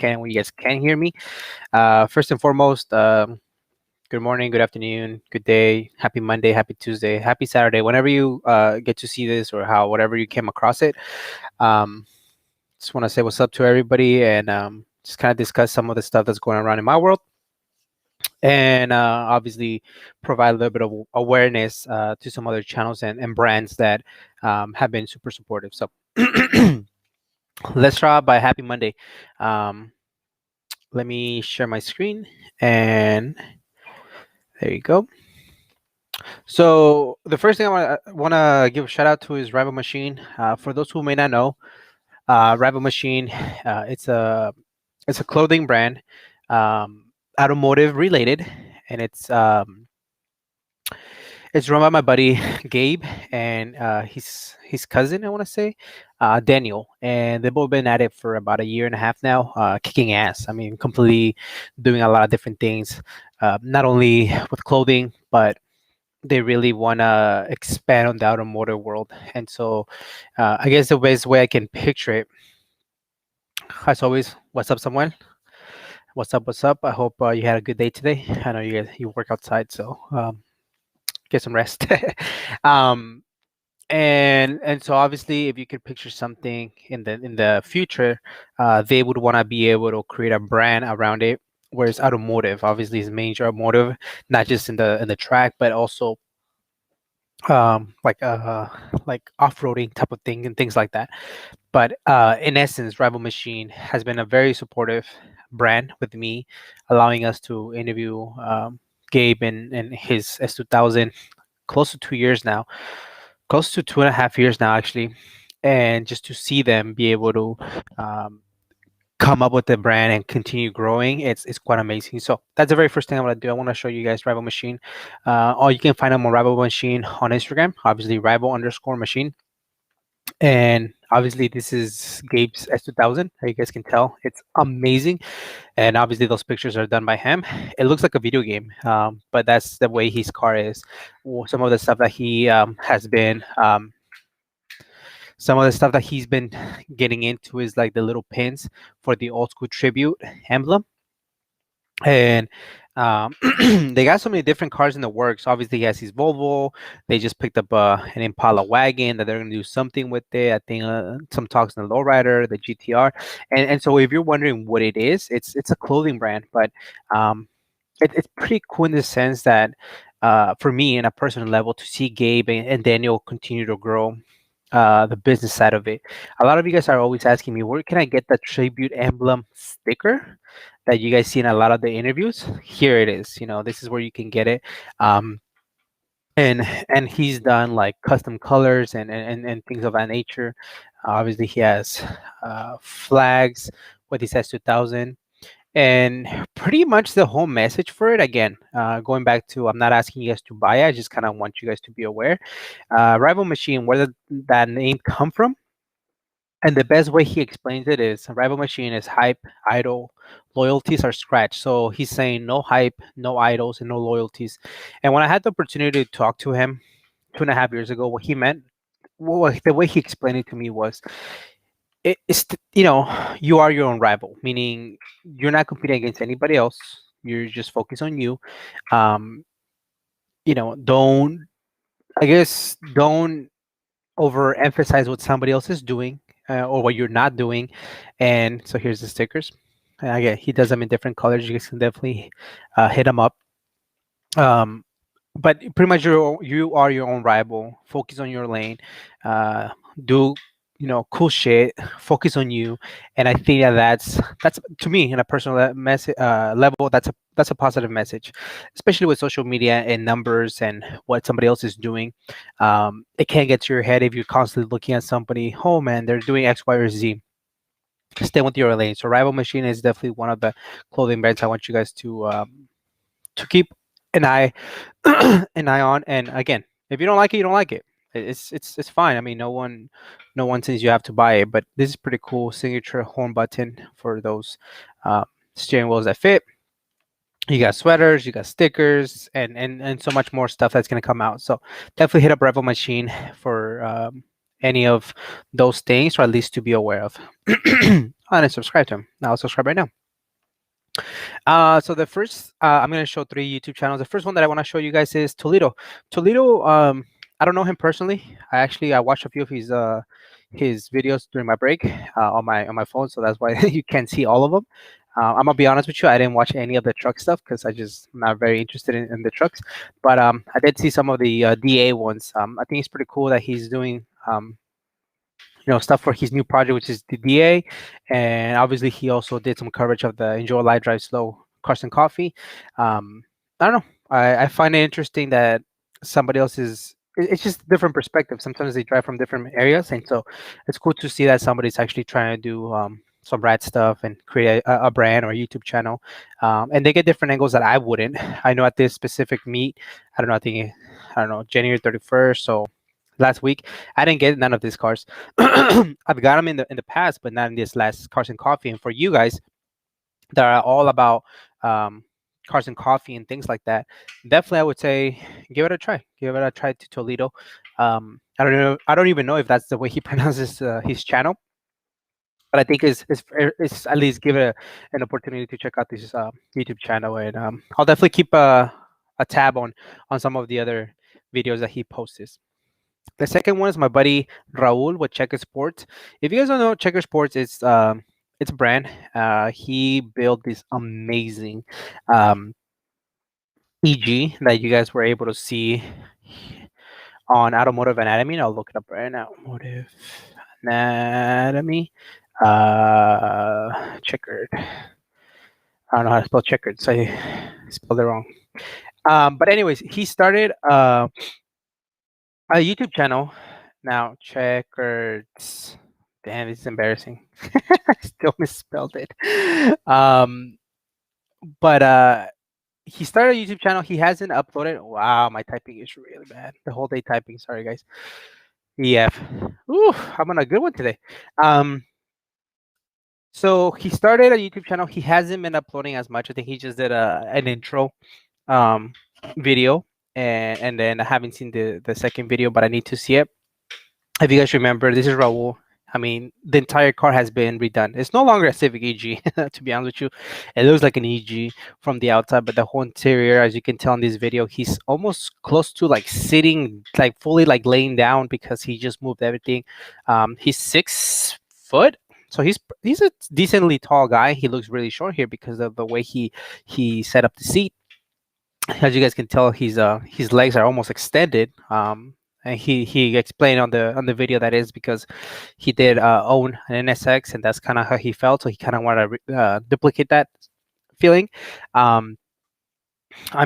when you guys can hear me. First and foremost, good morning, good afternoon, good day, happy Monday, happy Tuesday, happy Saturday, whenever you get to see this or whatever you came across it. Um, just want to say what's up to everybody and just kind of discuss some of the stuff that's going around in my world and obviously provide a little bit of awareness to some other channels and brands that have been super supportive. So let's start by happy Monday. Um, Let me share my screen and there you go. So the first thing I want to give a shout out to is Rival Machine. For those who may not know, Rival Machine, it's a clothing brand, automotive related, and it's run by my buddy Gabe and his cousin, I want to say, Daniel, and they've both been at it for about a year and a half now, kicking ass. I mean, completely doing a lot of different things, not only with clothing, but they really want to expand on the automotive world. And so, I guess the best way I can picture it, as always, what's up, someone? What's up? What's up? I hope you had a good day today. I know you work outside, so get some rest. um, and so obviously if you could picture something in the future, they would want to be able to create a brand around it where it's automotive. Obviously it's major automotive, not just in the track, but also like off-roading type of thing and things like that. But in essence, Rival Machine has been a very supportive brand with me, allowing us to interview Gabe and his S2000 close to 2 years now, close to 2.5 years now, actually. And just to see them be able to um, come up with the brand and continue growing, it's quite amazing. So that's the very first thing I want to do. I want to show you guys Rival Machine. Or you can find them on Rival Machine on Instagram, obviously Rival_Machine. And obviously this is Gabe's S2000. You guys can tell it's amazing, and obviously those pictures are done by him. It looks like a video game, but that's the way his car is. Some of the stuff that he has been some of the stuff that he's been getting into is like the little pins for the old school tribute emblem. And they got so many different cars in the works. Obviously, he has his Volvo. They just picked up an Impala wagon that they're going to do something with it. I think some talks in the lowrider, the GTR, and so if you're wondering what it is, it's a clothing brand, but it's pretty cool in the sense that for me, in a personal level, to see Gabe and Daniel continue to grow the business side of it. A lot of you guys are always asking me, where can I get the tribute emblem sticker that you guys see in a lot of the interviews? Here it is. This is where you can get it. Um, and he's done like custom colors and things of that nature. Obviously, he has flags with his S2000, and pretty much the whole message for it, again, going back to, I'm not asking you guys to buy it, I just kind of want you guys to be aware. Rival Machine, where did that name come from? And the best way he explains it is, Rival Machine is hype, idol, loyalties are scratch. So he's saying no hype, no idols, and no loyalties. And when I had the opportunity to talk to him 2.5 years ago, what he meant, the way he explained it to me was, you are your own rival, meaning you're not competing against anybody else. You're just focused on you. Um, don't, I guess, don't overemphasize what somebody else is doing, or what you're not doing. And so here's the stickers. Again, he does them in different colors. You guys can definitely hit them up. Um, but pretty much you are your own rival. Focus on your lane. Do cool shit. Focus on you. And I think that's to me, in a personal level, that's a positive message, especially with social media and numbers and what somebody else is doing. It can get to your head if you're constantly looking at somebody. Oh man, they're doing X, Y, or Z. Stay with your lane. So Rival Machine is definitely one of the clothing brands I want you guys to keep an eye an eye on. And again, if you don't like it, you don't like it. It's fine. I mean, no one says you have to buy it, but this is pretty cool. Signature horn button for those uh, steering wheels that fit. You got sweaters, you got stickers, and so much more stuff that's gonna come out. So definitely hit up Rival Machine for any of those things, or at least to be aware of. and subscribe to him. Now subscribe right now. So the first, I'm going to show 3 YouTube channels. The first one that I want to show you guys is Toledo. Toledo, I don't know him personally. I watched a few of his videos during my break on my phone, so that's why you can't see all of them. I'm gonna be honest with you, I didn't watch any of the truck stuff because I'm not very interested in the trucks. But I did see some of the DA ones. I think it's pretty cool that he's doing stuff for his new project, which is the DA, and obviously he also did some coverage of the Enjoy Light Drive Slow Cars and Coffee. I don't know. I find it interesting that somebody else is. It's just different perspective. Sometimes they drive from different areas, and so it's cool to see that somebody's actually trying to do some rad stuff and create a brand or a YouTube channel, and they get different angles that I wouldn't. I know at this specific meet, I don't know. I don't know, January 31st. So last week, I didn't get none of these cars. I've got them in the past, but not in this last Cars and Coffee. And for you guys that are all about cars and coffee and things like that, definitely I would say give it a try. Give it a try to Toledo. I don't know. I don't even know if that's the way he pronounces his channel, but I think it's at least give it an opportunity to check out this YouTube channel, and I'll definitely keep a tab on some of the other videos that he posts. The second one is my buddy Raul with Checker Sports. If you guys don't know Checker Sports, it's a brand. He built this amazing EG that you guys were able to see on Automotive Anatomy. I'll look it up right now. Automotive Anatomy. Checkered. I don't know how to spell checkered, so I spelled it wrong. But anyways, he started a YouTube channel. Now, Checkers. Damn, it's embarrassing. I still misspelled it. But he started a YouTube channel. He hasn't uploaded. Wow, my typing is really bad. The whole day typing. Sorry, guys. EF. Ooh, I'm on a good one today. So he started a YouTube channel. He hasn't been uploading as much. I think he just did an intro video, and then I haven't seen the second video, but I need to see it. If you guys remember, this is Raul. I mean, the entire car has been redone. It's no longer a Civic EG, to be honest with you. It looks like an EG from the outside, but the whole interior, as you can tell in this video, he's almost close to like sitting, like fully like laying down because he just moved everything. He's 6 foot, so he's a decently tall guy. He looks really short here because of the way he set up the seat. As you guys can tell, his legs are almost extended. And he explained on the video that is because he did own an NSX, and that's kind of how he felt. So he kind of wanted to duplicate that feeling. I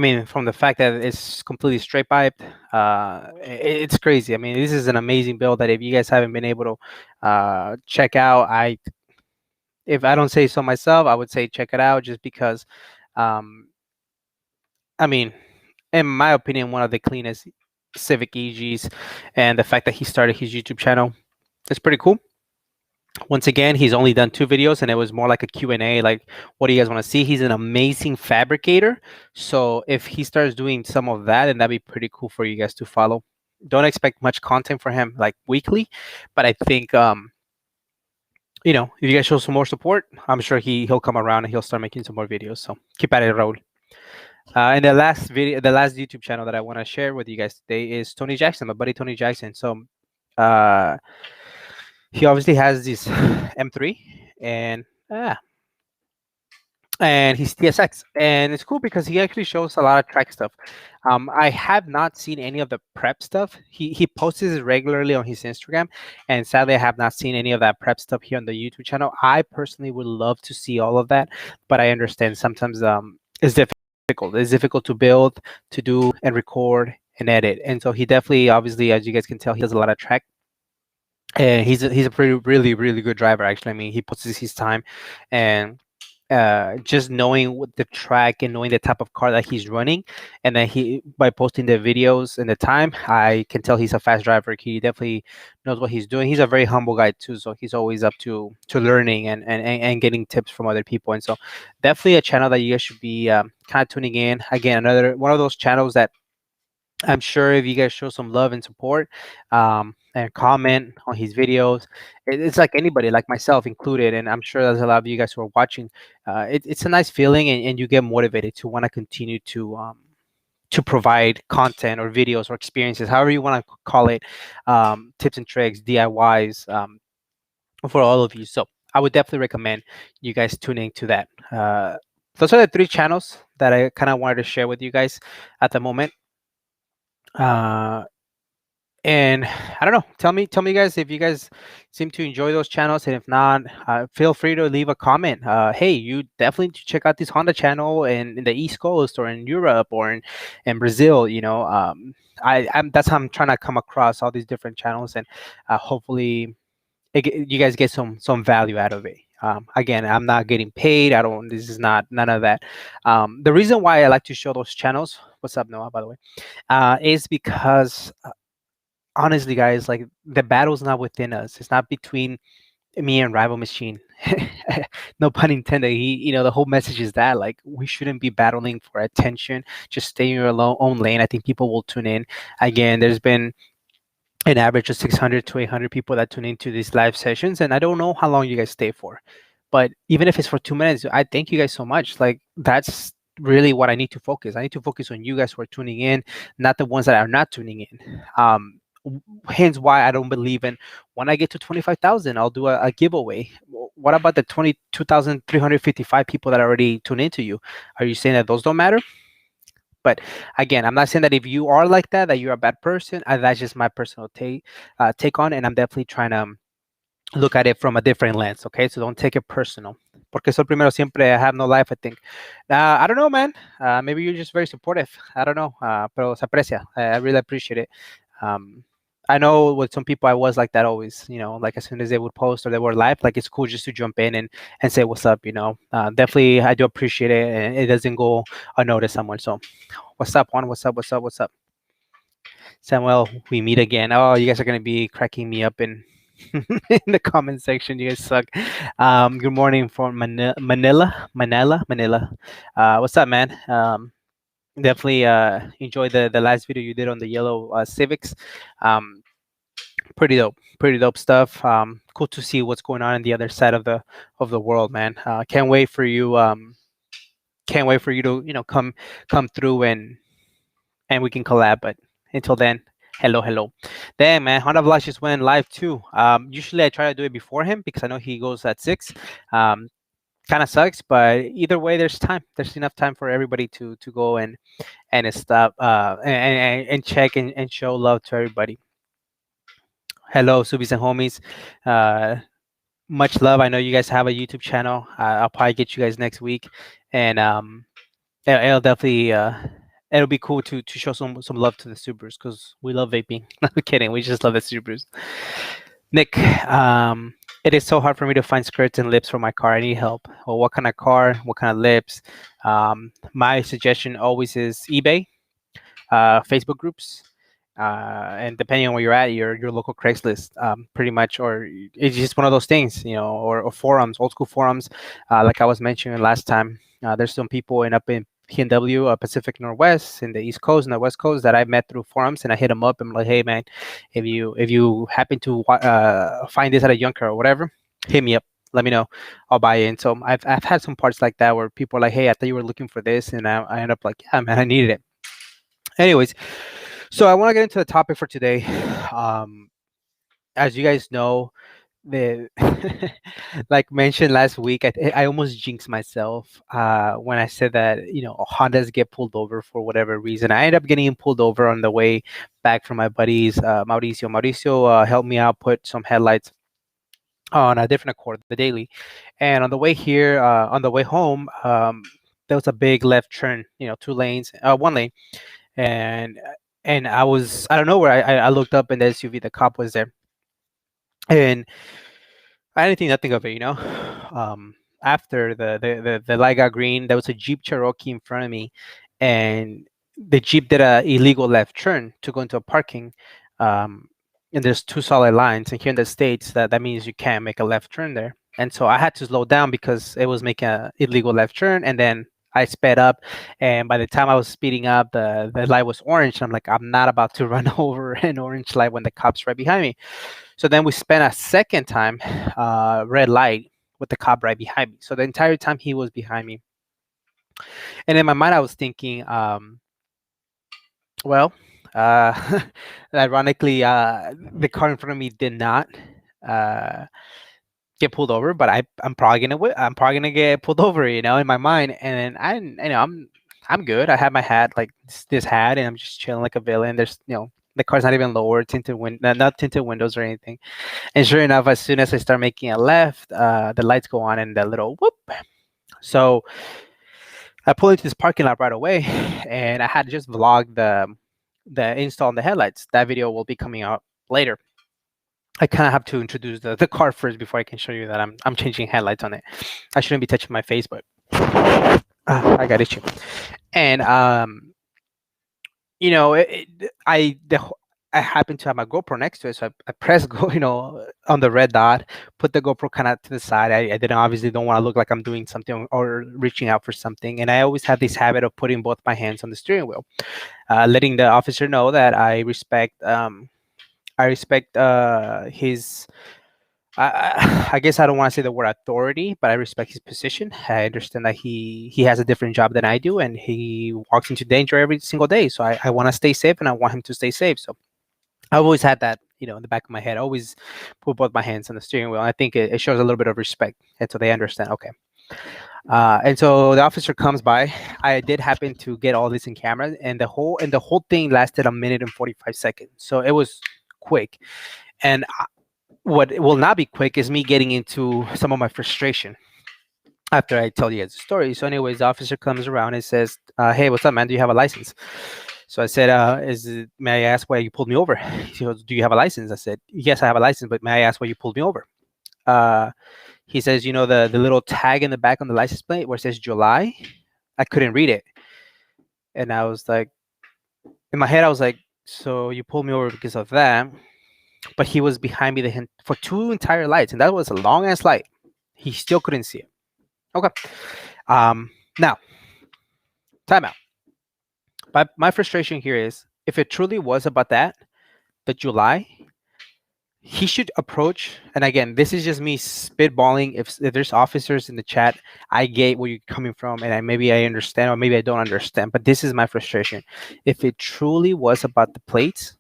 mean, from the fact that it's completely straight piped, it's crazy. I mean, this is an amazing build that if you guys haven't been able to check out, if I don't say so myself, I would say check it out just because. I mean, in my opinion, one of the cleanest Civic EGs, and the fact that he started his YouTube channel is pretty cool. Once again, he's only done 2 videos, and it was more like a Q&A, like what do you guys want to see. He's an amazing fabricator, so if he starts doing some of that, then that'd be pretty cool for you guys to follow. Don't expect much content for him like weekly, but I think if you guys show some more support, I'm sure he'll come around and he'll start making some more videos. So keep at it, Raul. And the last YouTube channel that I want to share with you guys today is Tony Jackson, my buddy Tony Jackson. So he obviously has this M3 and his TSX, and it's cool because he actually shows a lot of track stuff. I have not seen any of the prep stuff. He posts it regularly on his Instagram, and sadly I have not seen any of that prep stuff here on the YouTube channel. I personally would love to see all of that, but I understand sometimes it's difficult. It's difficult to build, to do, and record and edit. And so he definitely, obviously, as you guys can tell, he does a lot of track. And he's a really good driver. Actually, I mean, he puts his time, and just knowing what the track and knowing the type of car that he's running, and then by posting the videos and the time, I can tell he's a fast driver. He definitely knows what he's doing. He's a very humble guy too, so he's always up to learning and getting tips from other people. And so definitely a channel that you guys should be kind of tuning in. Again, another one of those channels that I'm sure if you guys show some love and support, and comment on his videos, it's like anybody, like myself included, and I'm sure there's a lot of you guys who are watching. It's a nice feeling, and you get motivated to want to continue to provide content or videos or experiences, however you want to call it, tips and tricks, DIYs, for all of you. So I would definitely recommend you guys tuning to that. Those are the three channels that I kind of wanted to share with you guys at the moment. Uh, and I don't know. Tell me, guys, if you guys seem to enjoy those channels, and if not, feel free to leave a comment. Hey, you definitely should check out this Honda channel in the East Coast or in Europe or in Brazil. I'm that's how I'm trying to come across all these different channels, and hopefully you guys get some value out of it. Again, I'm not getting paid. I don't. This is not none of that. The reason why I like to show those channels. What's up, Noah? By the way, is because honestly, guys, like the battle's not within us. It's not between me and Rival Machine. No pun intended. The whole message is that like we shouldn't be battling for attention. Just stay in your own lane. I think people will tune in. Again, there's been an average of 600 to 800 people that tune into these live sessions, and I don't know how long you guys stay for, but even if it's for 2 minutes, I thank you guys so much. Like that's really what I need to focus. I need to focus on you guys who are tuning in, not the ones that are not tuning in. Hence why I don't believe in when I get to 25,000, I'll do a giveaway. What about the 22,355 people that already tune into you? Are you saying that those don't matter? But again, I'm not saying that if you are like that you're a bad person. That's just my personal take on it, and I'm definitely trying to look at it from a different lens. Okay, so don't take it personal. Porque soy primero siempre. I have no life, I think. I don't know, man. Maybe you're just very supportive. I don't know. Pero se aprecia. I really appreciate it. Um, I know with some people I was like that always. Like as soon as they would post or they were live, like it's cool just to jump in and say what's up. Definitely I do appreciate it, and it doesn't go unnoticed somewhere. So what's up, Juan? What's up? What's up? What's up? Samuel, we meet again. Oh, you guys are gonna be cracking me up in in the comment section. You guys suck. Good morning from Manila. What's up, man? Definitely enjoy the last video you did on the yellow Civics. Um, pretty dope stuff. Cool to see what's going on the other side of the world, man. Can't wait for you. Can't wait for you to come through and we can collab. But until then, hello. Damn, man, Honda Vlogs just went live too. Usually I try to do it before him because I know he goes at 6. Kind of sucks, but either way, there's time. There's enough time for everybody to go and stop and check and show love to everybody. Hello, Subis and homies. Much love. I know you guys have a YouTube channel. I'll probably get you guys next week, and it'll definitely it'll be cool to show some love to the Subarus because we love vaping. Not kidding. We just love the Subarus. Nick, it is so hard for me to find skirts and lips for my car. I need help. Well, what kind of car? What kind of lips? My suggestion always is eBay, Facebook groups, and depending on where you're at, your local Craigslist, pretty much, or it's just one of those things, or forums, old school forums, like I was mentioning last time. There's some people up in PNW, Pacific Northwest, in the East Coast and the West Coast that I met through forums, and I hit them up and I'm like, hey man, if you happen to find this at a junker or whatever, hit me up. Let me know. I'll buy it. And so I've had some parts like that where people are like, hey, I thought you were looking for this, and I end up like, yeah, man, I needed it. Anyways, so I want to get into the topic for today. As you guys know, the like mentioned last week, I almost jinxed myself when I said that Hondas get pulled over for whatever reason. I ended up getting pulled over on the way back from my buddies, Mauricio. Mauricio helped me out, put some headlights on a different Accord, the daily, and on the way here, on the way home, there was a big left turn. 2 lanes, 1 lane, and I don't know where I looked up in the SUV, the cop was there, and I didn't think nothing of it. After the light got green, there was a Jeep Cherokee in front of me, and the Jeep did a illegal left turn to go into a parking. And there's 2 solid lines, and here in the States, that means you can't make a left turn there. And so I had to slow down because it was making an illegal left turn, and then I sped up, and by the time I was speeding up, the light was orange. I'm like, I'm not about to run over an orange light when the cop's right behind me. So then we spent a second time, red light with the cop right behind me. So the entire time he was behind me, and in my mind I was thinking, well, uh, ironically, the car in front of me did not. Uh, get pulled over, but I'm probably gonna I'm probably gonna get pulled over, in my mind. And I'm good. I have my hat, like this hat, and I'm just chilling like a villain. There's the car's not even lowered, not tinted windows or anything. And sure enough, as soon as I start making a left, the lights go on and the little whoop. So I pull into this parking lot right away, and I had just vlogged the install on the headlights. That video will be coming out later. I kind of have to introduce the car first before I can show you that I'm changing headlights on it. I shouldn't be touching my face, but I got issue. And I happen to have my GoPro next to it, so I press go, on the red dot, put the GoPro kind of to the side. I didn't obviously don't want to look like I'm doing something or reaching out for something. And I always have this habit of putting both my hands on the steering wheel, letting the officer know that I respect his. I guess I don't want to say the word authority, but I respect his position. I understand that he has a different job than I do, and he walks into danger every single day. So I want to stay safe, and I want him to stay safe. So I've always had that, in the back of my head. I always put both my hands on the steering wheel. I think it shows a little bit of respect, and so they understand. Okay. And so the officer comes by. I did happen to get all this in camera, and the whole thing lasted a minute and 45 seconds. So it was quick. And what will not be quick is me getting into some of my frustration after I tell you guys the story. So, anyways, the officer comes around and says, "Hey, what's up, man? Do you have a license?" So I said, may I ask why you pulled me over? He goes, "Do you have a license?" I said, "Yes, I have a license, but may I ask why you pulled me over?" He says, the little tag in the back on the license plate where it says July. I couldn't read it, and I was like, in my head, I was like, "So you pulled me over because of that?" But he was behind me for 2 entire lights, and that was a long ass light. He still couldn't see it. Okay. Now, time out. But my frustration here is, if it truly was about that, the July, he should approach. And again, this is just me spitballing. If there's officers in the chat, I get where you're coming from, and maybe I understand, or maybe I don't understand. But this is my frustration. If it truly was about the plates,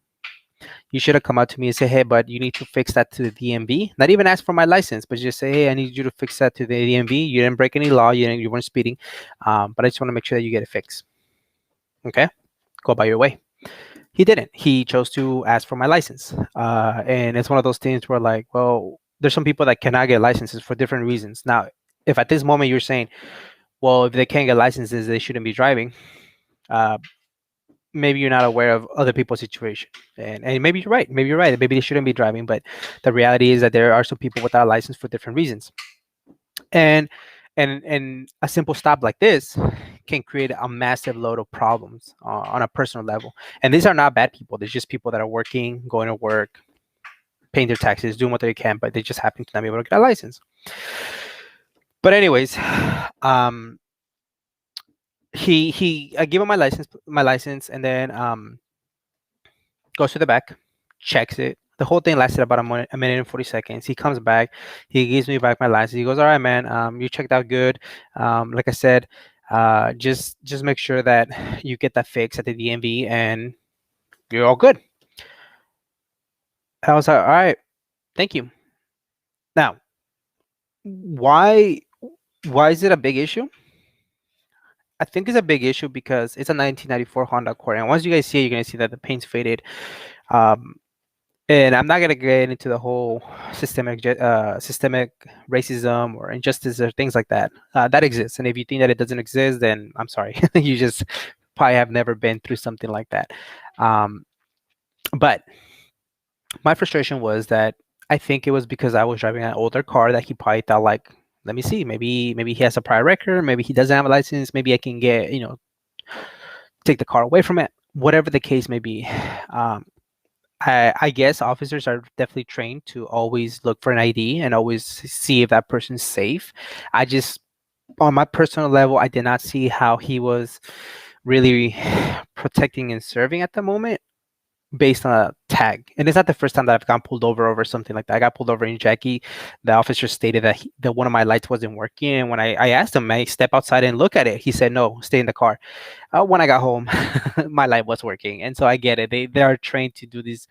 you should have come out to me and say, "Hey, but you need to fix that to the DMV." Not even ask for my license, but just say, "Hey, I need you to fix that to the DMV. You didn't break any law. You weren't speeding, but I just want to make sure that you get it fixed." Okay, go by your way. He didn't. He chose to ask for my license, and it's one of those things where, like, well, there's some people that cannot get licenses for different reasons. Now, if at this moment you're saying, well, if they can't get licenses, they shouldn't be driving. Maybe you're not aware of other people's situation, and maybe you're right. Maybe you're right. Maybe they shouldn't be driving, but the reality is that there are some people without a license for different reasons, and a simple stop like this can create a massive load of problems on a personal level. And these are not bad people. They're just people that are working, going to work, paying their taxes, doing what they can, but they just happen to not be able to get a license. But anyways, I give him my license, and then goes to the back, checks it. The whole thing lasted about a minute and 40 seconds. He comes back, he gives me back my license. He goes, "All right, man, you checked out good. Like I said, just make sure that you get that fixed at the DMV, and you're all good." I was like, "All right, thank you." Now, why is it a big issue? I think it's a big issue because it's a 1994 Honda Accord, and once you guys see it, you're gonna see that the paint's faded. And I'm not gonna get into the whole systemic racism or injustice or things like that. That exists, and if you think that it doesn't exist, then I'm sorry. You just probably have never been through something like that. But my frustration was that I think it was because I was driving an older car that he probably thought, like, let me see, maybe he has a prior record, maybe he doesn't have a license, maybe I can get, take the car away from it, whatever the case may be. I guess officers are definitely trained to always look for an ID and always see if that person's safe. I just On my personal level, I did not see how he was really protecting and serving at the moment based on a tag. And it's not the first time that I've gotten pulled over something like that. I got pulled over in Jackie. The officer stated that one of my lights wasn't working. And when I asked him, I step outside and look at it. He said, no, stay in the car. When I got home, my light was working. And so I get it. They are trained to do these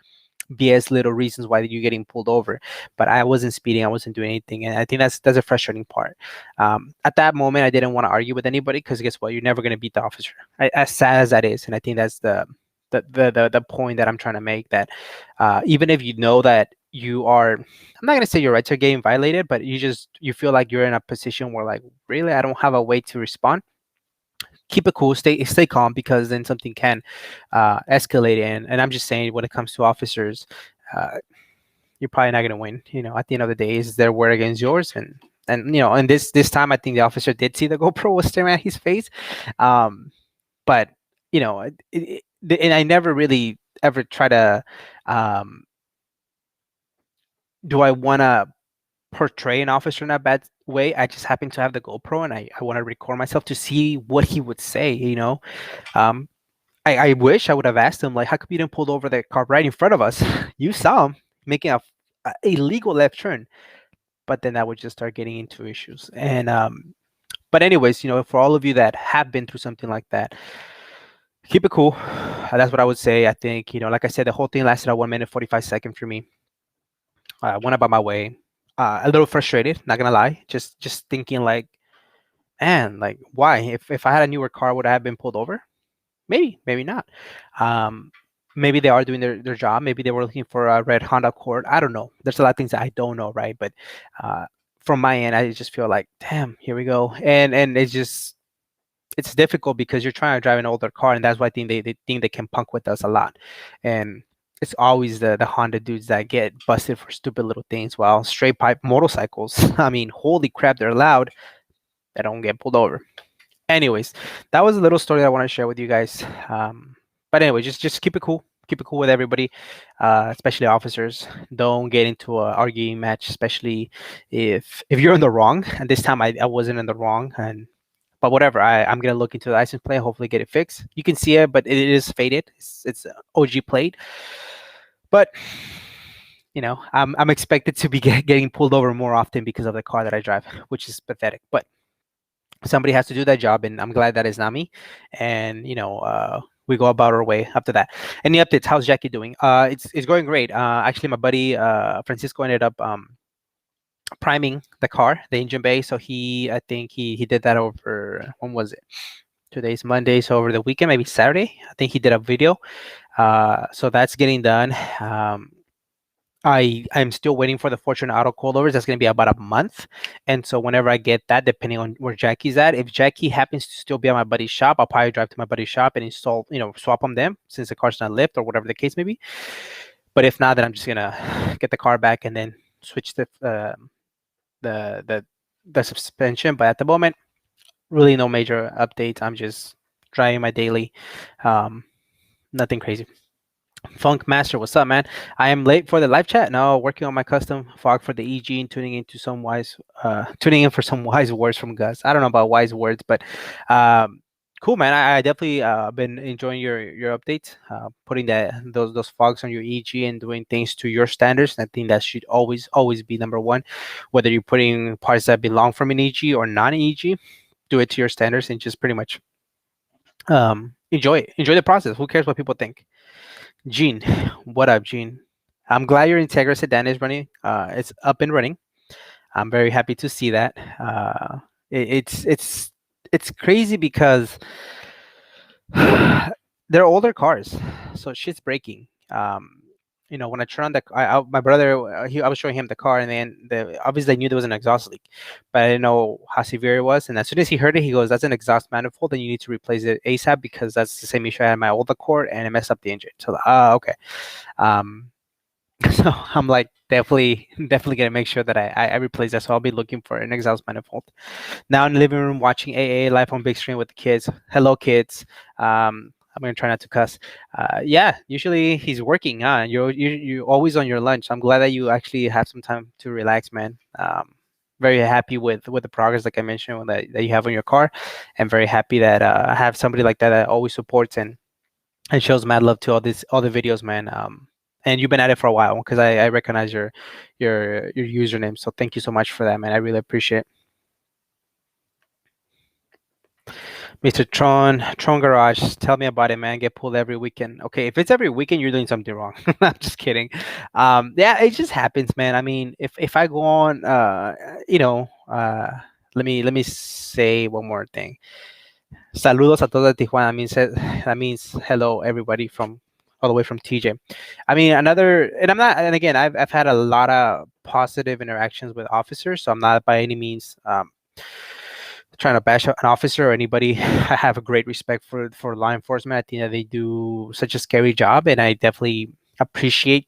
BS little reasons why you're getting pulled over. But I wasn't speeding. I wasn't doing anything. And I think that's a frustrating part. At that moment, I didn't want to argue with anybody because guess what? You're never going to beat the officer, as sad as that is. And I think that's the point that I'm trying to make, that even if you know that you are, I'm not going to say your rights are getting violated, but you feel like you're in a position where, like, really, I don't have a way to respond. Keep it cool, stay calm, because then something can escalate. And I'm just saying, when it comes to officers, uh, you're probably not going to win. At the end of the day, is their word against yours. And this time, I think the officer did see the GoPro was staring at his face. But and I never really ever try to, um, do I want to portray an officer in a bad way. I just happen to have the GoPro, and I want to record myself to see what he would say. um, I wish I would have asked him, like, how come you didn't pull over the car right in front of us? You saw him making a illegal left turn. But then that would just start getting into issues. And but anyways, for all of you that have been through something like that, keep it cool. That's what I would say. I think, like I said, the whole thing lasted at 1 minute 45 seconds for me. I went about my way, a little frustrated, not gonna lie, just thinking, like, man, like, why? If I had a newer car, would I have been pulled over? Maybe not. Um, Maybe they are doing their job. Maybe they were looking for a red Honda Accord. I don't know. There's a lot of things that I don't know, right? But uh, from my end, I just feel like, damn, here we go. And it's difficult because you're trying to drive an older car, and that's why I think they think they can punk with us a lot. And it's always the Honda dudes that get busted for stupid little things, while straight pipe motorcycles, I mean, holy crap, they're loud. They don't get pulled over. Anyways, that was a little story that I want to share with you guys. But anyway, just keep it cool. Keep it cool with everybody, especially officers. Don't get into a arguing match, especially if you're in the wrong. And this time I wasn't in the wrong, but whatever. I'm gonna look into the license plate, hopefully get it fixed. You can see it, but it is faded. It's OG plate. But I'm expected to be getting pulled over more often because of the car that I drive, which is pathetic. But somebody has to do that job, and I'm glad that is not me. And we go about our way after that. Any updates? How's Jackie doing? It's going great. Actually, my buddy Francisco ended up priming the car, the engine bay. So I think he did that over, when was it? Today's Monday, so over the weekend, maybe Saturday. I think he did a video. So that's getting done. I'm still waiting for the Fortune Auto coilovers. That's going to be about a month. And so whenever I get that, depending on where Jackie's at, if Jackie happens to still be at my buddy's shop, I'll probably drive to my buddy's shop and install, swap them since the car's not lift or whatever the case may be. But if not, then I'm just going to get the car back and then switch the suspension. But at the moment, really no major updates. I'm just driving my daily, nothing crazy. Funk Master, what's up, man? I am late for the live chat. No, working on my custom fog for the EG and tuning in for some wise words from Gus. I don't know about wise words, but cool, man. I definitely been enjoying your updates, putting those fogs on your EG and doing things to your standards. And I think that should always be number one. Whether you're putting parts that belong from an EG or non EG, do it to your standards and just pretty much enjoy the process. Who cares what people think? Gene, what up, Gene? I'm glad your Integra sedan is running. It's up and running. I'm very happy to see that. It's crazy because they're older cars, so shit's breaking. When I turn on my brother, I was showing him the car, and then obviously I knew there was an exhaust leak, but I didn't know how severe it was. And as soon as he heard it, he goes, "That's an exhaust manifold, and you need to replace it ASAP because that's the same issue I had in my old Accord, and it messed up the engine." So, okay. So I'm like, definitely gonna make sure that I replace that. So I'll be looking for an exhaust manifold. Now in the living room watching AA live on big screen with the kids. Hello, kids. I'm gonna try not to cuss. Yeah, usually he's working. You're always on your lunch. I'm glad that you actually have some time to relax, man. very happy with the progress, like I mentioned, that you have on your car, and very happy that I have somebody like that that always supports and shows mad love to all the videos, man. And you've been at it for a while because I recognize your username. So thank you so much for that, man. I really appreciate it. Mr. Tron Garage, tell me about it, man. Get pulled every weekend. Okay, if it's every weekend, you're doing something wrong. I'm just kidding. Yeah, it just happens, man. I mean, if I go on, let me say one more thing. Saludos a todos de Tijuana. That means hello everybody from all the way from TJ. I mean another, and I'm not, and again I've had a lot of positive interactions with officers, so I'm not by any means trying to bash an officer or anybody. I have a great respect for law enforcement. I think that they do such a scary job, and I definitely appreciate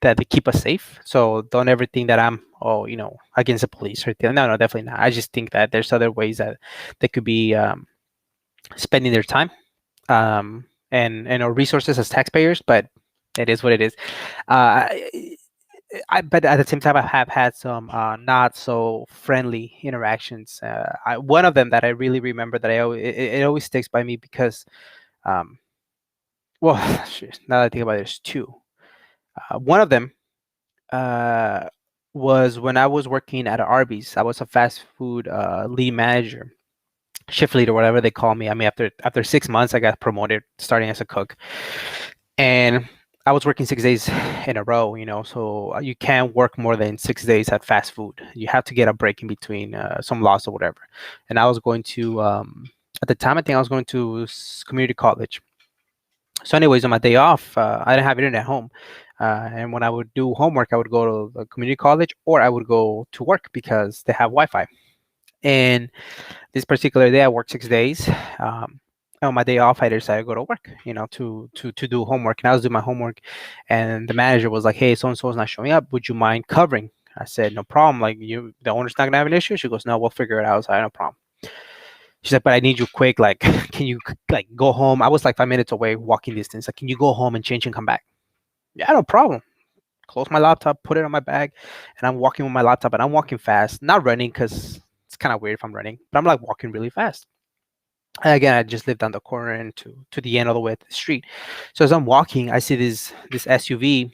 that they keep us safe. So don't ever think that I'm against the police or anything. No, definitely not. I just think that there's other ways that they could be spending their time and our resources as taxpayers, but it is what it is. uh, but at the same time, I have had some not so friendly interactions. One of them that I really remember that it always sticks by me because um, well now that I think about it, there's two. One of them uh, was when I was working at Arby's. I was a fast food lead manager, shift leader, whatever they call me. I mean, after 6 months, I got promoted, starting as a cook, and I was working 6 days in a row. So you can't work more than 6 days at fast food. You have to get a break in between, some loss or whatever. And I was going to, at the time, I think I was going to community college. So, anyways, on my day off, I didn't have internet at home. And when I would do homework, I would go to the community college or I would go to work because they have Wi-Fi. And this particular day, I worked 6 days. On my day off, I decided to go to work, to do homework. And I was doing my homework, and the manager was like, "Hey, so and so is not showing up. Would you mind covering?" I said, "No problem. Like, the owner's not gonna have an issue." She goes, "No, we'll figure it out." I was like, "No problem." She's like, "But I need you quick. Like, can you like go home?" I was like 5 minutes away, walking distance. Like, can you go home and change and come back? Yeah, no problem. Close my laptop, put it on my bag, and I'm walking with my laptop, and I'm walking fast, not running because it's kind of weird if I'm running, but I'm like walking really fast. And again, I just lived down the corner and to the end all the way to the street. So as I'm walking, I see this SUV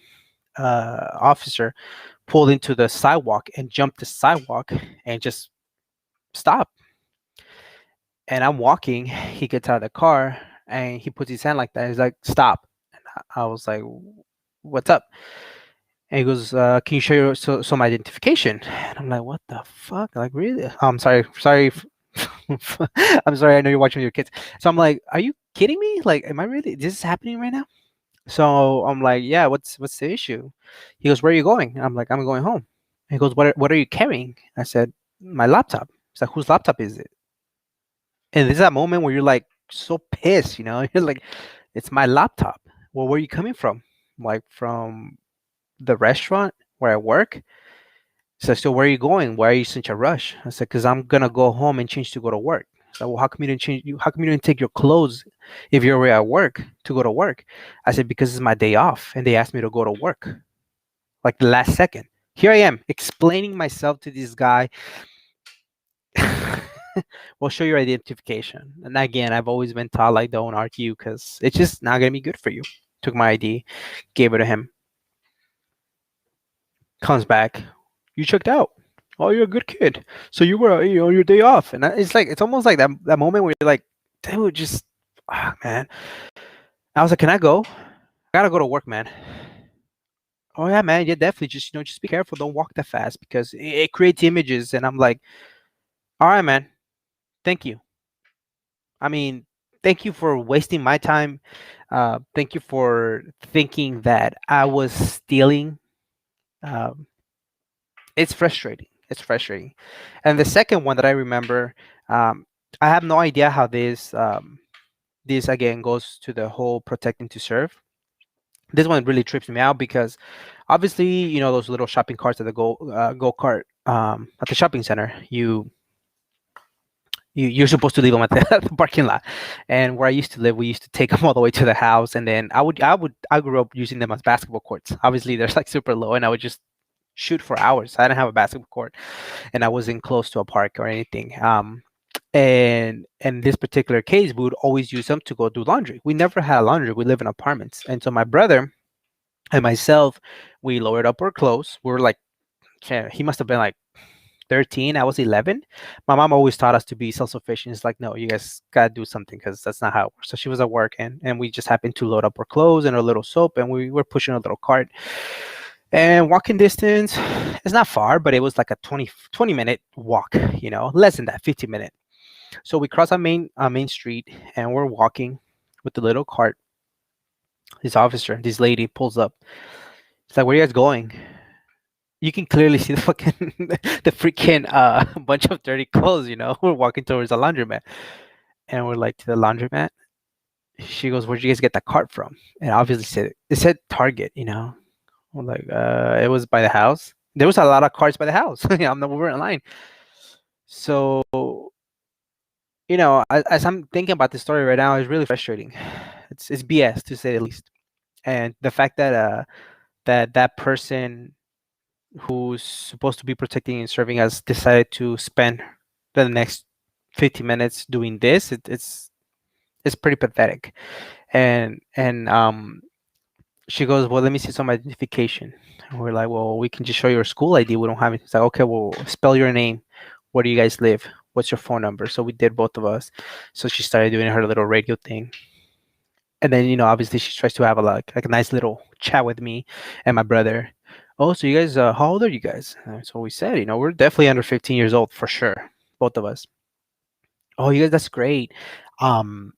officer pulled into the sidewalk and jumped the sidewalk and just stopped. And I'm walking. He gets out of the car and he puts his hand like that. He's like, "Stop." And I was like, "What's up?" And he goes, "Can you show your some identification?" And I'm like, "What the fuck? Like, really?" I'm sorry. I'm sorry. I know you're watching with your kids. So I'm like, "Are you kidding me? Like, am I really? This is happening right now?" So I'm like, "Yeah. What's the issue?" He goes, "Where are you going?" And I'm like, "I'm going home." And he goes, What are you carrying?" I said, "My laptop." He's like, "Whose laptop is it?" And this is that moment where you're like so pissed, You're like, "It's my laptop." "Well, where are you coming from?" I'm like, "From the restaurant where I work." So where are you going? Why are you in such a rush? I said, "Because I'm gonna go home and change to go to work." So, "Well, how come you didn't change? How come you didn't take your clothes if you're already at work to go to work?" I said, "Because it's my day off, and they asked me to go to work like the last second." Here I am explaining myself to this guy. "We'll show your identification." And again, I've always been taught like, don't argue because it's just not gonna be good for you. Took my ID, gave it to him. Comes back, "You checked out. Oh, you're a good kid. So you were, on your day off." And it's almost like that moment where you're like, "Dude, just, man." I was like, "Can I go? I gotta go to work, man." "Oh yeah, man. Yeah, definitely. Just be careful. Don't walk that fast because it creates images." And I'm like, "All right, man. Thank you. I mean, thank you for wasting my time. Thank you for thinking that I was stealing." Um, it's frustrating. It's frustrating. And the second one that I remember, um, I have no idea how this again goes to the whole protecting to serve. This one really trips me out because obviously, those little shopping carts at the go kart at the shopping center. You're supposed to leave them at the, at the parking lot. And where I used to live, we used to take them all the way to the house, and then I grew up using them as basketball courts. Obviously, they're like super low, and I would just shoot for hours. I didn't have a basketball court, and I wasn't close to a park or anything. And in this particular case, we would always use them to go do laundry. We never had laundry. We live in apartments, and so my brother and myself, we lowered up our clothes. We were like, he must have been like 13. I was 11. My mom always taught us to be self-sufficient. It's like, no, you guys gotta do something because that's not how it works. So she was at work, and we just happened to load up our clothes and a little soap, and we were pushing a little cart. And walking distance, it's not far, but it was like a 20 minute walk, less than that, 15 minute. So we cross our main street, and we're walking with the little cart. This lady pulls up. It's like, where are you guys going? You can clearly see the fucking the freaking bunch of dirty clothes. We're walking towards the laundromat, and we're like, to the laundromat. She goes, where'd you guys get that cart from? And obviously it said Target. We're like, it was by the house. There was a lot of carts by the house. We were in line. So as I'm thinking about this story right now, it's really frustrating. It's BS, to say the least. And the fact that that person who's supposed to be protecting and serving us decided to spend the next 50 minutes doing this, it's pretty pathetic. And she goes, well, let me see some identification. And we're like, well, we can just show your school ID. We don't have it. It's like, okay, well, spell your name. Where do you guys live? What's your phone number? So we did, both of us. So she started doing her little radio thing. And then, obviously she tries to have like a nice little chat with me and my brother. Oh, so you guys, how old are you guys? So we said, we're definitely under 15 years old for sure, both of us. Oh, you guys, that's great. Um,